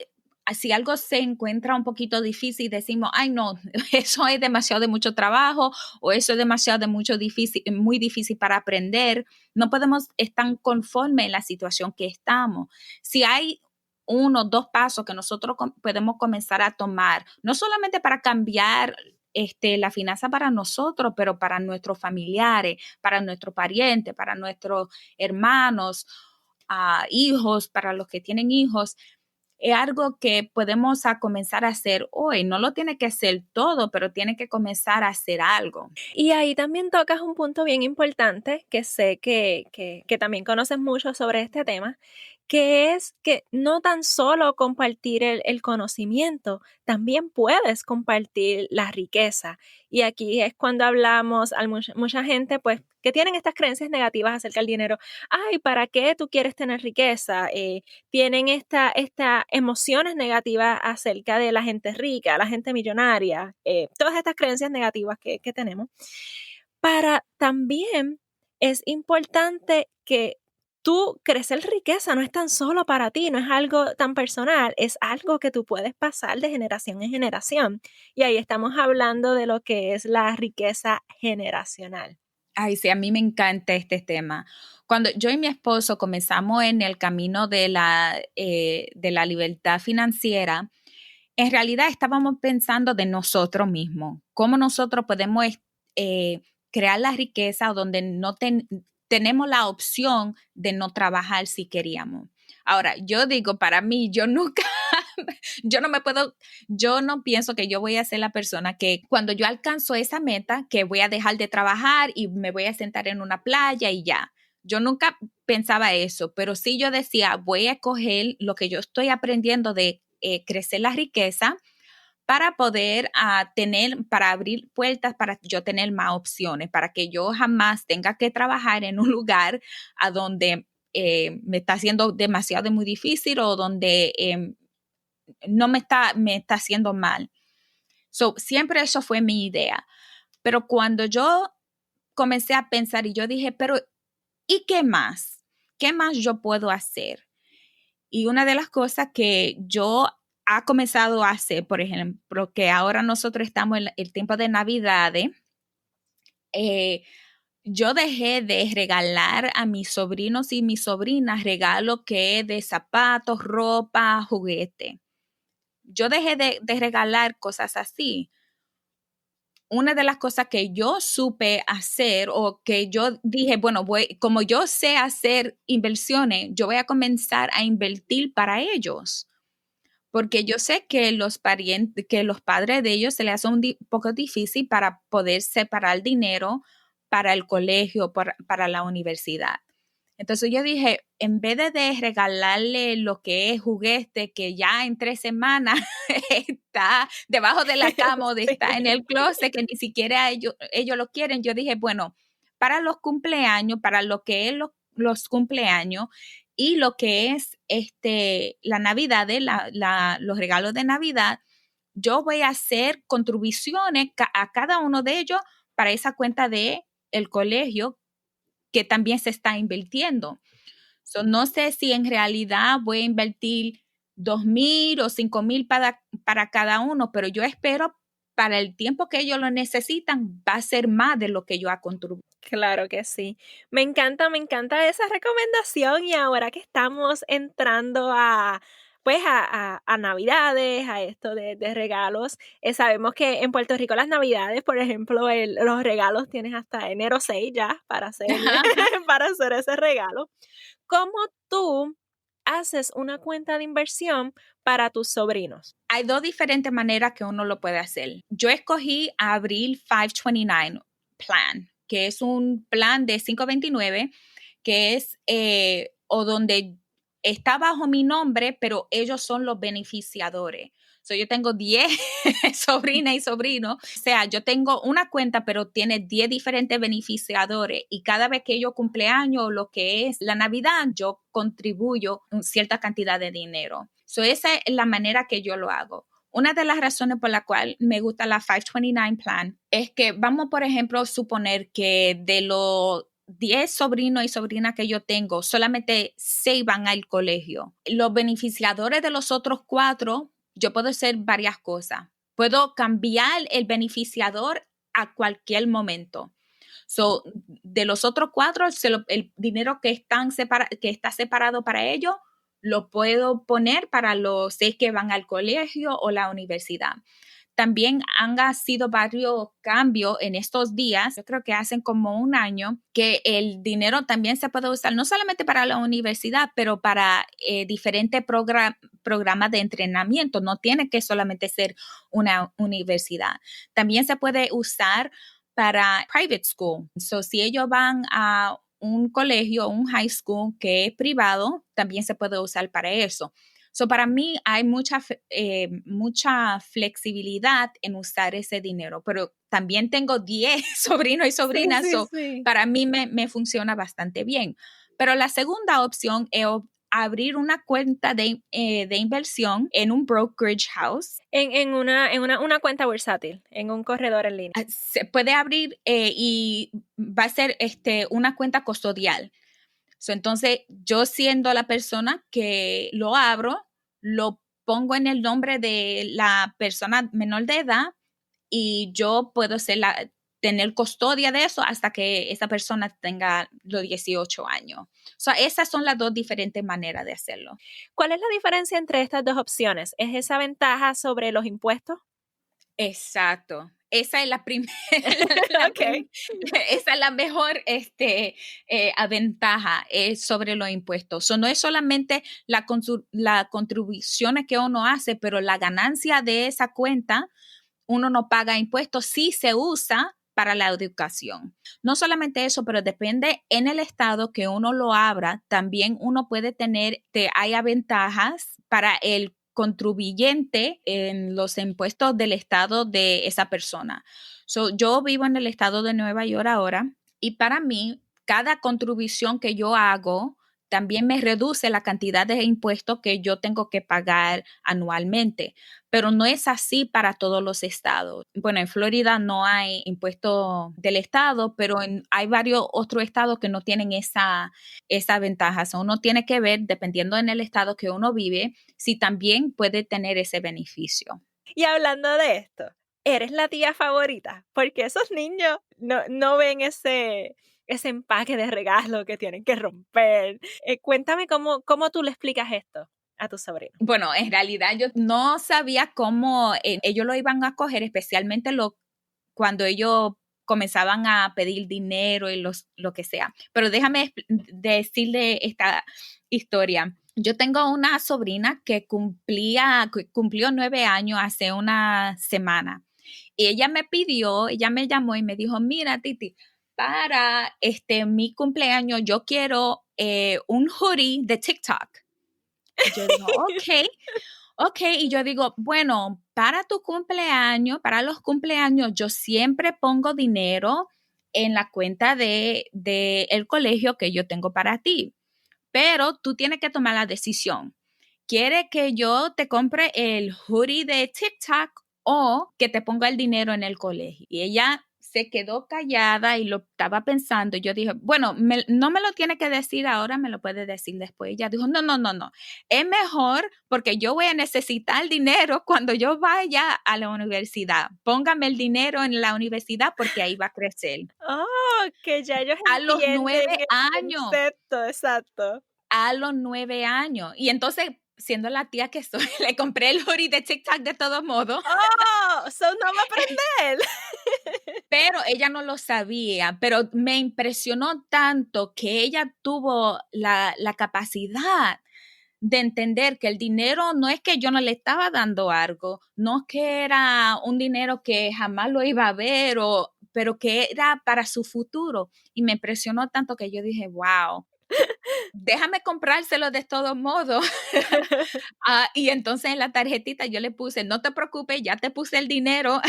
si algo se encuentra un poquito difícil, decimos, ay no, eso es demasiado de mucho trabajo o eso es demasiado de muy difícil para aprender. No podemos estar conformes en la situación que estamos. Si hay 1 o 2 pasos que nosotros podemos comenzar a tomar, no solamente para cambiar la finanza para nosotros, pero para nuestros familiares, para nuestros parientes, para nuestros hermanos, hijos, para los que tienen hijos, es algo que podemos comenzar a hacer hoy. No lo tiene que hacer todo, pero tiene que comenzar a hacer algo. Y ahí también tocas un punto bien importante, que sé que también conoces mucho sobre este tema, que es que no tan solo compartir el conocimiento, también puedes compartir la riqueza. Y aquí es cuando hablamos a mucha gente pues que tienen estas creencias negativas acerca del dinero. Ay, ¿para qué tú quieres tener riqueza? Tienen estas emociones negativas acerca de la gente rica, la gente millonaria, todas estas creencias negativas que tenemos. También es importante que tú crecer riqueza no es tan solo para ti, no es algo tan personal, es algo que tú puedes pasar de generación en generación. Y ahí estamos hablando de lo que es la riqueza generacional. Ay, sí, a mí me encanta este tema. Cuando yo y mi esposo comenzamos en el camino de la libertad financiera, en realidad estábamos pensando de nosotros mismos, cómo nosotros podemos eh, crear la riqueza donde no tenemos la opción de no trabajar si queríamos. Ahora, yo digo, para mí, yo nunca, yo no me puedo, yo no pienso que yo voy a ser la persona que cuando yo alcanzo esa meta, que voy a dejar de trabajar y me voy a sentar en una playa y ya. Yo nunca pensaba eso, pero sí yo decía, voy a coger lo que yo estoy aprendiendo de crecer la riqueza para poder para abrir puertas, para yo tener más opciones, para que yo jamás tenga que trabajar en un lugar a donde me está haciendo demasiado muy difícil o donde no me está haciendo mal. So, siempre eso fue mi idea. Pero cuando yo comencé a pensar y yo dije, pero ¿y qué más? ¿Qué más yo puedo hacer? Y una de las cosas que yo ha comenzado a hacer, por ejemplo, que ahora nosotros estamos en el tiempo de Navidades, yo dejé de regalar a mis sobrinos y mis sobrinas regalos que es de zapatos, ropa, juguete. Yo dejé de regalar cosas así. Una de las cosas que yo supe hacer o que yo dije, bueno, como yo sé hacer inversiones, yo voy a comenzar a invertir para ellos. Porque yo sé que que los padres de ellos se les hace un poco difícil para poder separar dinero para el colegio, para la universidad. Entonces yo dije, en vez de regalarle lo que es juguete, que ya en 3 semanas está debajo de la cama o está en el closet, que ni siquiera ellos lo quieren, yo dije, bueno, para los cumpleaños, para lo que es los cumpleaños y lo que es la Navidad, los regalos de Navidad, yo voy a hacer contribuciones a cada uno de ellos para esa cuenta de el colegio que también se está invirtiendo. So, no sé si en realidad voy a invertir 2,000 o 5,000 para cada uno, pero yo espero para el tiempo que ellos lo necesitan, va a ser más de lo que yo ha contribuido. Claro que sí. Me encanta esa recomendación y ahora que estamos entrando a, pues a Navidades, a esto de regalos, sabemos que en Puerto Rico las Navidades, por ejemplo, los regalos tienes hasta enero 6 ya para hacer, para hacer ese regalo. ¿Cómo tú haces una cuenta de inversión para tus sobrinos? Hay dos diferentes maneras que uno lo puede hacer. Yo escogí Abril 529 Plan, que es un plan de 529, que es o donde está bajo mi nombre, pero ellos son los beneficiadores. So, yo tengo 10 sobrinas y sobrinos. O sea, yo tengo una cuenta, pero tiene 10 diferentes beneficiadores. Y cada vez que ellos cumpleaños o lo que es la Navidad, yo contribuyo cierta cantidad de dinero. So, esa es la manera que yo lo hago. Una de las razones por la cual me gusta la 529 Plan es que vamos, por ejemplo, a suponer que de los 10 sobrinos y sobrinas que yo tengo, solamente 6 van al colegio. Los beneficiadores de los otros 4, yo puedo hacer varias cosas. Puedo cambiar el beneficiador a cualquier momento. So, de los otros 4, el dinero que está separado para ellos, lo puedo poner para los 6 que van al colegio o la universidad. También han sido varios cambios en estos días, yo creo que hacen como un año, que el dinero también se puede usar no solamente para la universidad, pero para diferentes programas de entrenamiento. No tiene que solamente ser una universidad. También se puede usar para private school. So, si ellos van a un colegio, un high school que es privado, también se puede usar para eso. So, para mí hay mucha flexibilidad en usar ese dinero, pero también tengo 10 sobrinos y sobrinas, Sí. Para mí me funciona bastante bien. Pero la segunda opción es abrir una cuenta de inversión en un brokerage house. En una cuenta versátil, en un corredor en línea. Se puede abrir y va a ser una cuenta custodial. So, entonces, yo siendo la persona que lo abro, lo pongo en el nombre de la persona menor de edad y yo puedo ser tener custodia de eso hasta que esa persona tenga los 18 años. So, esas son las dos diferentes maneras de hacerlo. ¿Cuál es la diferencia entre estas dos opciones? ¿Es esa ventaja sobre los impuestos? Exacto. Esa es la primera, Ok. esa es la mejor ventaja sobre los impuestos. So, no es solamente la contribuciones que uno hace, pero la ganancia de esa cuenta, uno no paga impuestos si se usa para la educación. No solamente eso, pero depende en el estado que uno lo abra, también uno puede tener, haya ventajas para el contribuyente en los impuestos del estado de esa persona. So, yo vivo en el estado de Nueva York ahora y para mí, cada contribución que yo hago también me reduce la cantidad de impuestos que yo tengo que pagar anualmente, pero no es así para todos los estados. Bueno, en Florida no hay impuestos del estado, pero hay varios otros estados que no tienen esa ventaja. So, uno tiene que ver, dependiendo en el estado que uno vive, si también puede tener ese beneficio. Y hablando de esto, ¿eres la tía favorita? Porque esos niños no ven ese empaque de regalo que tienen que romper. Cuéntame cómo tú le explicas esto a tu sobrino. Bueno, en realidad yo no sabía cómo ellos lo iban a coger, especialmente cuando ellos comenzaban a pedir dinero y lo que sea. Pero déjame decirle esta historia. Yo tengo una sobrina que cumplió 9 años hace una semana. Y ella me llamó y me dijo, mira, Titi, para mi cumpleaños yo quiero un hoodie de TikTok. Y yo digo, ok, y yo digo, bueno, para tu cumpleaños, para los cumpleaños, yo siempre pongo dinero en la cuenta de el colegio que yo tengo para ti, pero tú tienes que tomar la decisión. ¿Quieres que yo te compre el hoodie de TikTok o que te ponga el dinero en el colegio? Y ella se quedó callada y lo estaba pensando. Yo dije, bueno, no me lo tiene que decir ahora, me lo puede decir después. Ella dijo, no. Es mejor porque yo voy a necesitar dinero cuando yo vaya a la universidad. Póngame el dinero en la universidad porque ahí va a crecer. Oh, que ya ellos A los entienden 9 el años. concepto, exacto. A los 9 años. Y entonces, siendo la tía que soy, le compré el hoodie de TikTok de todos modos. ¡Oh! So no va a aprender. Pero ella no lo sabía, pero me impresionó tanto que ella tuvo la capacidad de entender que el dinero no es que yo no le estaba dando algo, no es que era un dinero que jamás lo iba a ver, pero que era para su futuro. Y me impresionó tanto que yo dije, wow, déjame comprárselo de todos modos. Y entonces en la tarjetita yo le puse, no te preocupes, ya te puse el dinero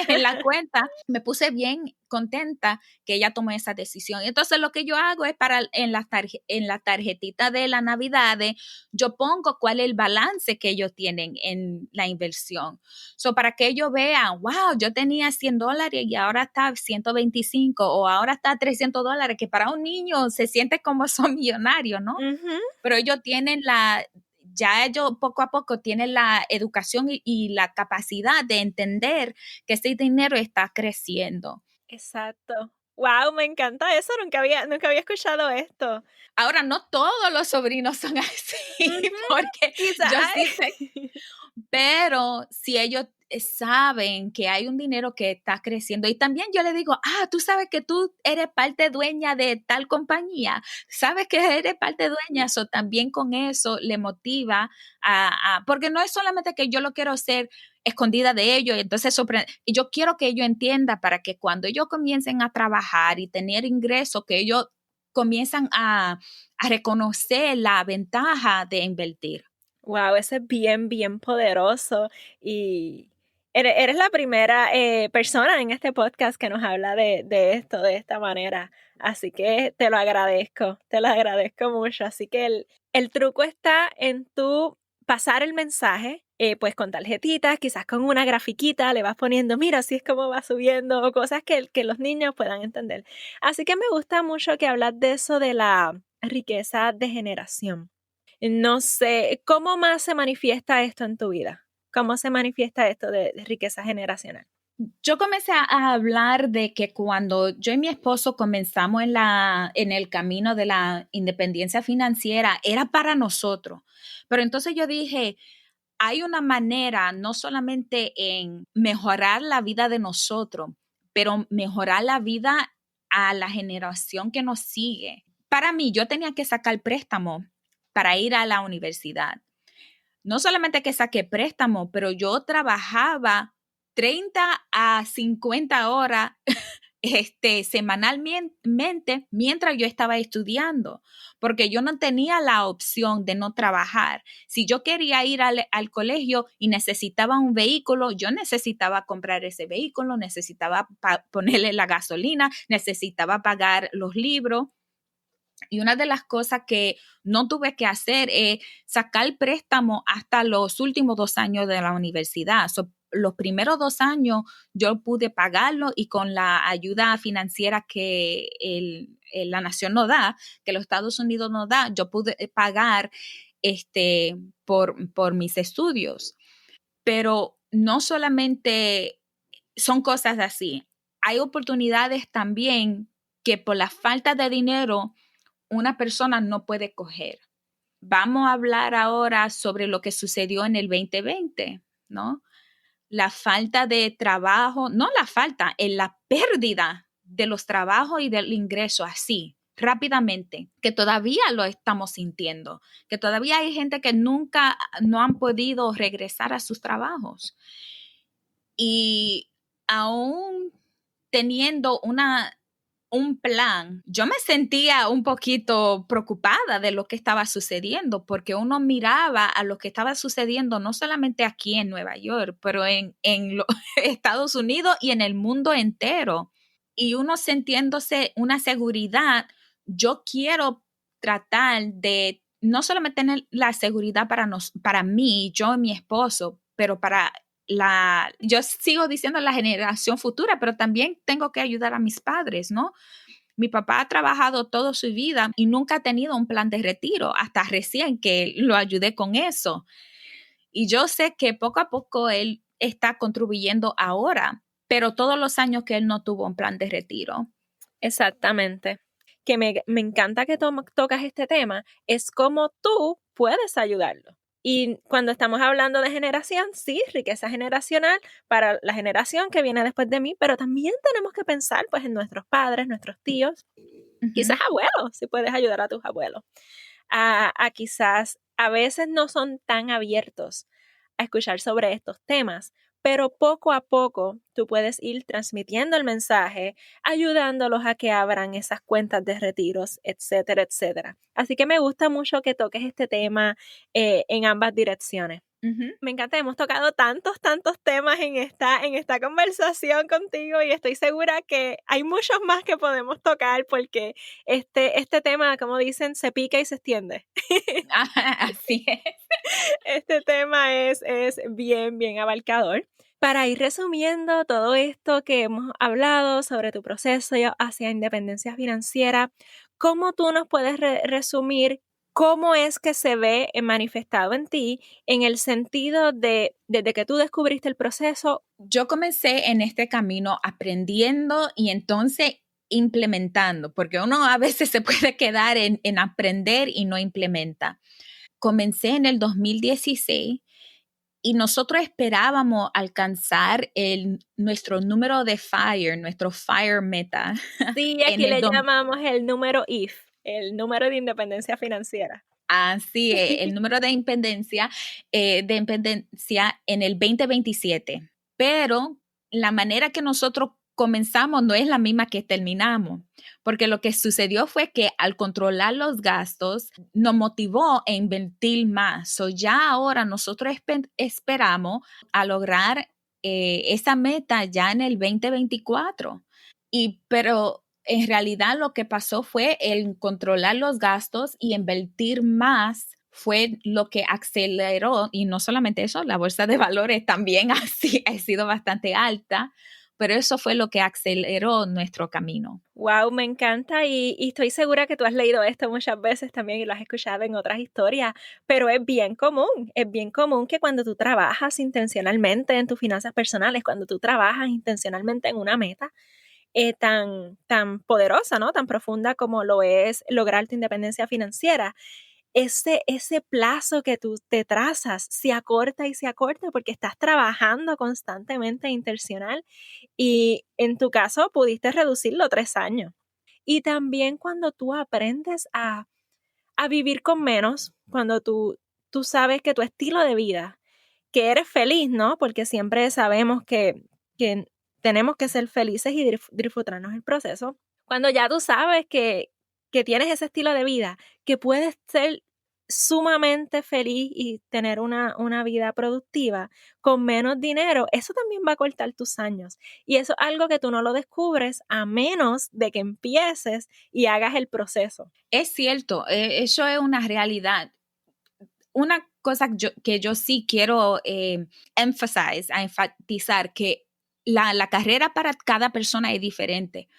en la cuenta. Me puse bien contenta que ella tomó esa decisión. Entonces lo que yo hago es en la tarjetita de la Navidad, yo pongo cuál es el balance que ellos tienen en la inversión. So, para que ellos vean, wow, yo tenía $100 y ahora está 125 o ahora está $300, que para un niño se siente como son millonarios, ¿no? Ujú. Pero ellos tienen ya ellos poco a poco tienen la educación y la capacidad de entender que ese dinero está creciendo. Exacto. Wow, me encanta eso, nunca había escuchado esto. Ahora, no todos los sobrinos son así, Ujú, porque quizá yo hay. sí sé, pero si ellos saben que hay un dinero que está creciendo y también yo le digo, tú sabes que tú eres parte dueña de tal compañía, sabes que eres parte dueña, eso también con eso le motiva porque no es solamente que yo lo quiero hacer escondida de ellos, entonces y yo quiero que ellos entiendan para que cuando ellos comiencen a trabajar y tener ingresos, que ellos comienzan a reconocer la ventaja de invertir. Wow, eso es bien, bien poderoso. Y eres la primera persona en este podcast que nos habla de esto de esta manera. Así que te lo agradezco mucho. Así que el truco está en tú pasar el mensaje, pues con tarjetitas, quizás con una grafiquita, le vas poniendo, mira, así es como va subiendo, o cosas que los niños puedan entender. Así que me gusta mucho que hablas de eso de la riqueza de generación. No sé, ¿cómo más se manifiesta esto en tu vida? ¿Cómo se manifiesta esto de riqueza generacional? Yo comencé a hablar de que cuando yo y mi esposo comenzamos en el camino de la independencia financiera, era para nosotros. Pero entonces yo dije, hay una manera no solamente en mejorar la vida de nosotros, pero mejorar la vida a la generación que nos sigue. Para mí, yo tenía que sacar préstamo para ir a la universidad. No solamente que saqué préstamo, pero yo trabajaba 30 a 50 horas semanalmente mientras yo estaba estudiando, porque yo no tenía la opción de no trabajar. Si yo quería ir al colegio y necesitaba un vehículo, yo necesitaba comprar ese vehículo, necesitaba ponerle la gasolina, necesitaba pagar los libros. Y una de las cosas que no tuve que hacer es sacar préstamo hasta los últimos 2 años de la universidad. Los primeros 2 años yo pude pagarlo y con la ayuda financiera que la nación nos da, que los Estados Unidos nos da, yo pude pagar por mis estudios. Pero no solamente son cosas así. Hay oportunidades también que por la falta de dinero una persona no puede coger. Vamos a hablar ahora sobre lo que sucedió en el 2020, ¿no? La falta de trabajo, no la falta, la pérdida de los trabajos y del ingreso así, rápidamente, que todavía lo estamos sintiendo, que todavía hay gente que nunca no han podido regresar a sus trabajos. Y aún teniendo un plan, yo me sentía un poquito preocupada de lo que estaba sucediendo, porque uno miraba a lo que estaba sucediendo no solamente aquí en Nueva York, pero en los Estados Unidos y en el mundo entero. Y uno sintiéndose una seguridad, yo quiero tratar de no solamente tener la seguridad para mí, yo y mi esposo, pero yo sigo diciendo la generación futura, pero también tengo que ayudar a mis padres, ¿no? Mi papá ha trabajado toda su vida y nunca ha tenido un plan de retiro, hasta recién que lo ayudé con eso. Y yo sé que poco a poco él está contribuyendo ahora, pero todos los años que él no tuvo un plan de retiro. Exactamente. Que me encanta que tocas este tema, es cómo tú puedes ayudarlo. Y cuando estamos hablando de generación, sí, riqueza generacional para la generación que viene después de mí, pero también tenemos que pensar pues en nuestros padres, nuestros tíos, quizás abuelos, si puedes ayudar a tus abuelos. A quizás a veces no son tan abiertos a escuchar sobre estos temas, pero poco a poco tú puedes ir transmitiendo el mensaje, ayudándolos a que abran esas cuentas de retiros, etcétera, etcétera. Así que me gusta mucho que toques este tema en ambas direcciones. Me encanta, hemos tocado tantos temas en esta conversación contigo y estoy segura que hay muchos más que podemos tocar porque este tema, como dicen, se pica y se extiende. Así es. Este tema es bien abarcador. Para ir resumiendo todo esto que hemos hablado sobre tu proceso hacia independencia financiera, ¿cómo tú nos puedes resumir cómo es que se ve manifestado en ti en el sentido de desde que tú descubriste el proceso? Yo comencé en este camino aprendiendo y entonces implementando, porque uno a veces se puede quedar en aprender y no implementa. Comencé en el 2016 y nosotros esperábamos alcanzar nuestro número de FIRE, nuestro FIRE meta. Sí, aquí le llamamos el número IF, el número de independencia financiera. Así es, el número de independencia en el 2027. Pero la manera que nosotros comenzamos no es la misma que terminamos, porque lo que sucedió fue que al controlar los gastos nos motivó a invertir más. So ya ahora nosotros esperamos a lograr esa meta ya en el 2024. Pero en realidad lo que pasó fue el controlar los gastos y invertir más fue lo que aceleró, y no solamente eso, la bolsa de valores también ha sido bastante alta, pero eso fue lo que aceleró nuestro camino. Wow, me encanta y estoy segura que tú has leído esto muchas veces también y lo has escuchado en otras historias, pero es bien común que cuando tú trabajas intencionalmente en tus finanzas personales, cuando tú trabajas intencionalmente en una meta tan poderosa, ¿no? Tan profunda como lo es lograr tu independencia financiera, ese plazo que tú te trazas se acorta y se acorta porque estás trabajando constantemente intencional y en tu caso pudiste reducirlo 3 años. Y también cuando tú aprendes a vivir con menos, cuando tú sabes que tu estilo de vida, que eres feliz, ¿no? Porque siempre sabemos que tenemos que ser felices y disfrutarnos el proceso. Cuando ya tú sabes que tienes ese estilo de vida, que puedes ser sumamente feliz y tener una vida productiva con menos dinero, eso también va a cortar tus años. Y eso es algo que tú no lo descubres a menos de que empieces y hagas el proceso. Es cierto, eso es una realidad. Una cosa que yo sí quiero enfatizar, que la carrera para cada persona es diferente,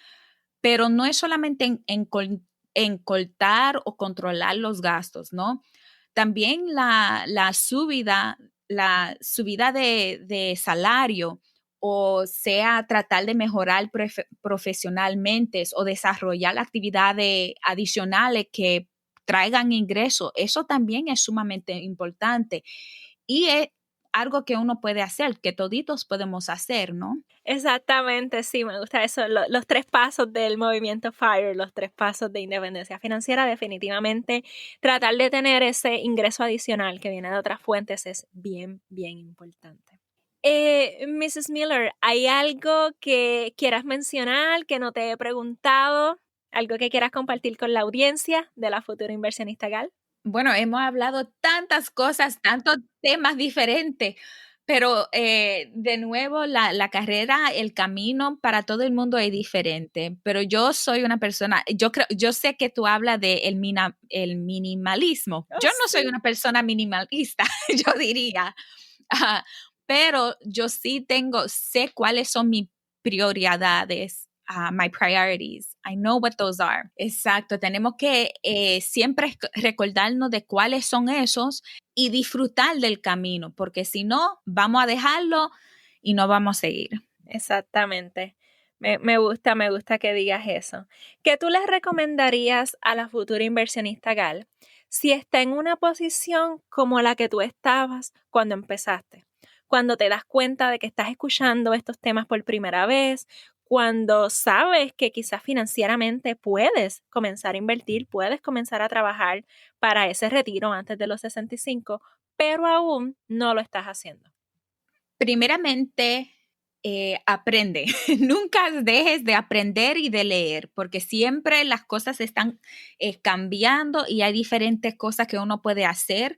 pero no es solamente en cortar o controlar los gastos, ¿no? También la subida de salario, o sea, tratar de mejorar profesionalmente o desarrollar actividades adicionales que traigan ingresos, eso también es sumamente importante y es algo que uno puede hacer, que toditos podemos hacer, ¿no? Exactamente, sí, me gusta eso. Los 3 pasos del movimiento FIRE, los 3 pasos de independencia financiera, definitivamente tratar de tener ese ingreso adicional que viene de otras fuentes es bien, bien importante. Mrs. Miller, ¿hay algo que quieras mencionar que no te he preguntado? ¿Algo que quieras compartir con la audiencia de la futura inversionista GAL? Bueno, hemos hablado tantas cosas, tantos temas diferentes, pero de nuevo la carrera, el camino para todo el mundo es diferente, pero yo soy una persona, yo sé que tú hablas de el minimalismo. Oh, Yo no soy sí. una persona minimalista, yo diría, pero yo sí sé cuáles son mis prioridades. My priorities. I know what those are. Exacto. Tenemos que siempre recordarnos de cuáles son esos y disfrutar del camino, porque si no, vamos a dejarlo y no vamos a seguir. Exactamente. Me gusta que digas eso. ¿Qué tú les recomendarías a la futura inversionista GAL si está en una posición como la que tú estabas cuando empezaste? Cuando te das cuenta de que estás escuchando estos temas por primera vez, cuando sabes que quizás financieramente puedes comenzar a invertir, puedes comenzar a trabajar para ese retiro antes de los 65, pero aún no lo estás haciendo. Primeramente, aprende. Nunca dejes de aprender y de leer, porque siempre las cosas están cambiando y hay diferentes cosas que uno puede hacer.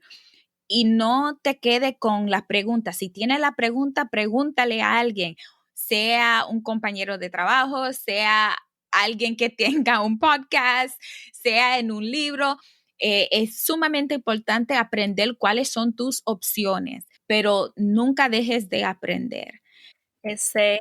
Y no te quede con las preguntas. Si tienes la pregunta, pregúntale a alguien, sea un compañero de trabajo, sea alguien que tenga un podcast, sea en un libro. Es sumamente importante aprender cuáles son tus opciones, pero nunca dejes de aprender. Ese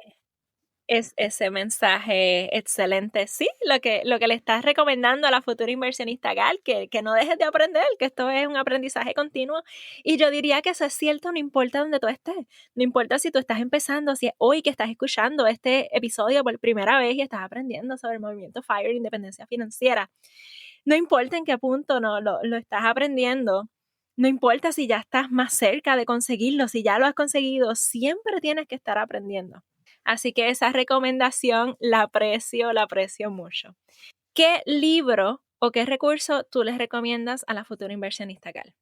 Es ese mensaje excelente. Sí, lo que le estás recomendando a la futura inversionista GAL, que no dejes de aprender, que esto es un aprendizaje continuo. Y yo diría que eso es cierto, no importa dónde tú estés. No importa si tú estás empezando, si es hoy que estás escuchando este episodio por primera vez y estás aprendiendo sobre el movimiento FIRE, independencia financiera. No importa en qué punto no lo estás aprendiendo. No importa si ya estás más cerca de conseguirlo, si ya lo has conseguido, siempre tienes que estar aprendiendo. Así que esa recomendación la aprecio mucho. ¿Qué libro o qué recurso tú les recomiendas a la futura inversionista GAL?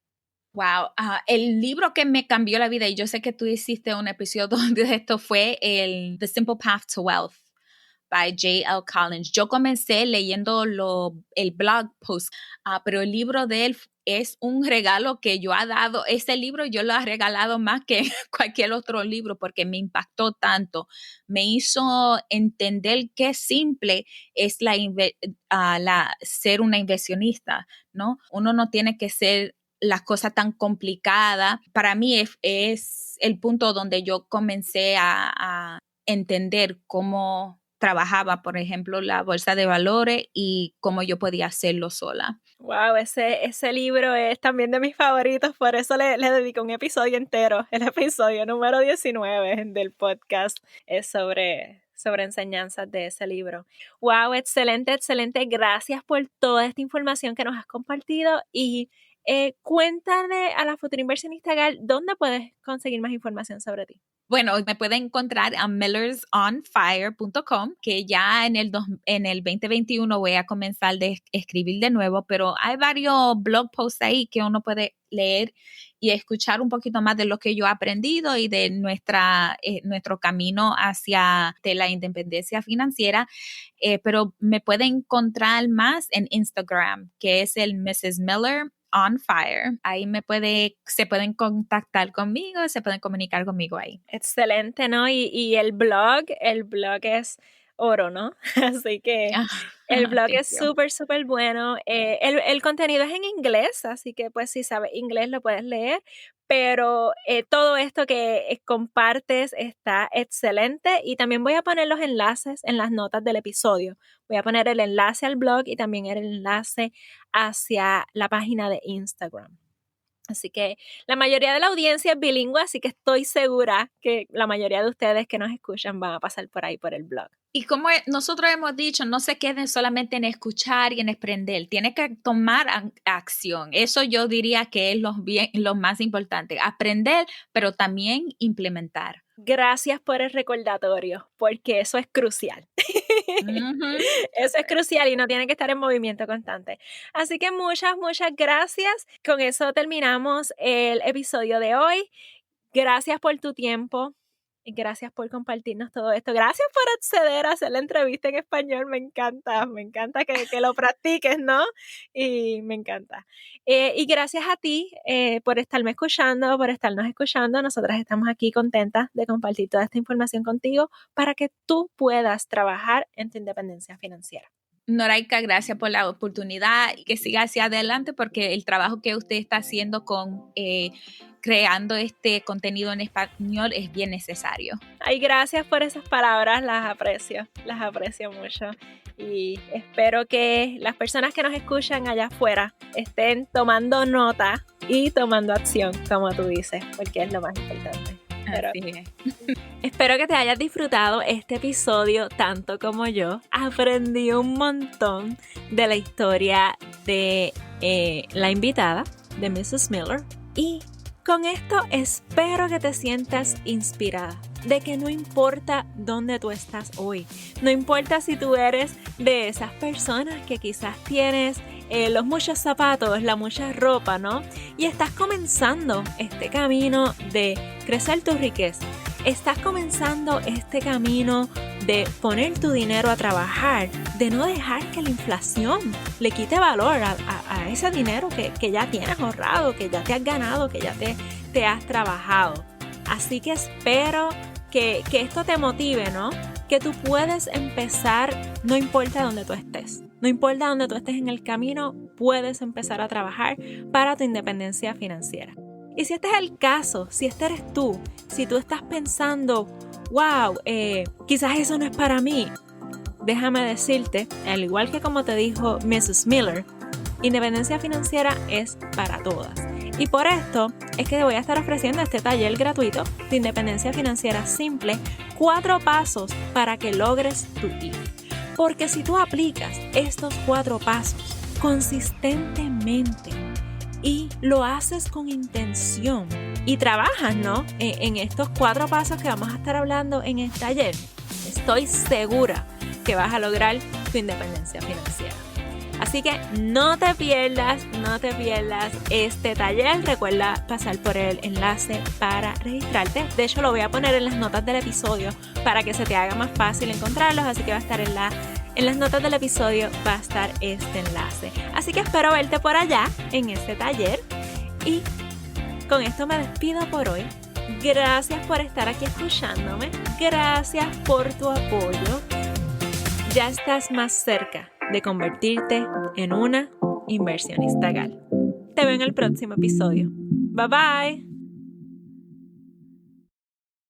Wow, el libro que me cambió la vida, y yo sé que tú hiciste un episodio de esto, fue el The Simple Path to Wealth by J.L. Collins. Yo comencé leyendo el blog post, pero el libro de él es un regalo que yo he dado. Ese libro yo lo he regalado más que cualquier otro libro porque me impactó tanto. Me hizo entender qué simple es ser una inversionista, ¿no? Uno no tiene que ser las cosas tan complicadas. Para mí es el punto donde yo comencé a entender cómo trabajaba, por ejemplo, la bolsa de valores y cómo yo podía hacerlo sola. Wow, ese libro es también de mis favoritos, por eso le dedico un episodio entero. El episodio número 19 del podcast es sobre enseñanzas de ese libro. Wow, excelente, excelente. Gracias por toda esta información que nos has compartido y cuéntale a la futura inversionista Gal, ¿dónde puedes conseguir más información sobre ti? Bueno, me pueden encontrar a millersonfire.com, que ya en el 2021 voy a comenzar a escribir de nuevo, pero hay varios blog posts ahí que uno puede leer y escuchar un poquito más de lo que yo he aprendido y de nuestro camino hacia la independencia financiera. Pero me pueden encontrar más en Instagram, que es el Mrs. Miller on Fire. Ahí se pueden contactar conmigo, se pueden comunicar conmigo ahí. Excelente, ¿no? Y el blog es oro, ¿no? Así que el blog es súper, súper bueno. El contenido es en inglés, así que pues si sabes inglés lo puedes leer, pero todo esto que compartes está excelente y también voy a poner los enlaces en las notas del episodio. Voy a poner el enlace al blog y también el enlace hacia la página de Instagram. Así que la mayoría de la audiencia es bilingüe, así que estoy segura que la mayoría de ustedes que nos escuchan van a pasar por ahí, por el blog. Y como nosotros hemos dicho, no se queden solamente en escuchar y en aprender, tienen que tomar acción. Eso yo diría que es lo más importante, aprender, pero también implementar. Gracias por el recordatorio, porque eso es crucial. Uh-huh. Eso es crucial y uno tiene que estar en movimiento constante. Así que muchas, muchas gracias. Con eso terminamos el episodio de hoy. Gracias por tu tiempo. Y gracias por compartirnos todo esto. Gracias por acceder a hacer la entrevista en español. Me encanta que lo practiques, ¿no? Y me encanta. Y gracias a ti por estarnos escuchando. Nosotras estamos aquí contentas de compartir toda esta información contigo para que tú puedas trabajar en tu independencia financiera. Noraika, gracias por la oportunidad y que siga hacia adelante porque el trabajo que usted está haciendo con creando este contenido en español es bien necesario. Ay, gracias por esas palabras, las aprecio mucho y espero que las personas que nos escuchan allá afuera estén tomando nota y tomando acción, como tú dices, porque es lo más importante. Espero que te hayas disfrutado este episodio tanto como yo. Aprendí un montón de la historia de la invitada, de Mrs. Miller. Y con esto espero que te sientas inspirada, de que no importa dónde tú estás hoy, no importa si tú eres de esas personas que quizás tienes los muchos zapatos, la mucha ropa, ¿no? Y estás comenzando este camino de crecer tu riqueza. Estás comenzando este camino de poner tu dinero a trabajar, de no dejar que la inflación le quite valor a ese dinero que ya tienes ahorrado, que ya te has ganado, que ya te has trabajado. Así que espero que esto te motive, ¿no? Que tú puedes empezar, no importa dónde tú estés. No importa dónde tú estés en el camino, puedes empezar a trabajar para tu independencia financiera. Y si este es el caso, si este eres tú, si tú estás pensando, wow, quizás eso no es para mí, déjame decirte, al igual que como te dijo Mrs. Miller, independencia financiera es para todas. Y por esto es que te voy a estar ofreciendo este taller gratuito de independencia financiera simple, 4 pasos para que logres tu IF. Porque si tú aplicas estos 4 pasos consistentemente y lo haces con intención y trabajas, ¿no? En estos 4 pasos que vamos a estar hablando en este taller, estoy segura que vas a lograr tu independencia financiera. Así que no te pierdas este taller. Recuerda pasar por el enlace para registrarte. De hecho, lo voy a poner en las notas del episodio para que se te haga más fácil encontrarlos. Así que va a estar en las notas del episodio va a estar este enlace. Así que espero verte por allá en este taller. Y con esto me despido por hoy. Gracias por estar aquí escuchándome. Gracias por tu apoyo. Ya estás más cerca de convertirte en una inversionista Gal. Te veo en el próximo episodio. Bye bye.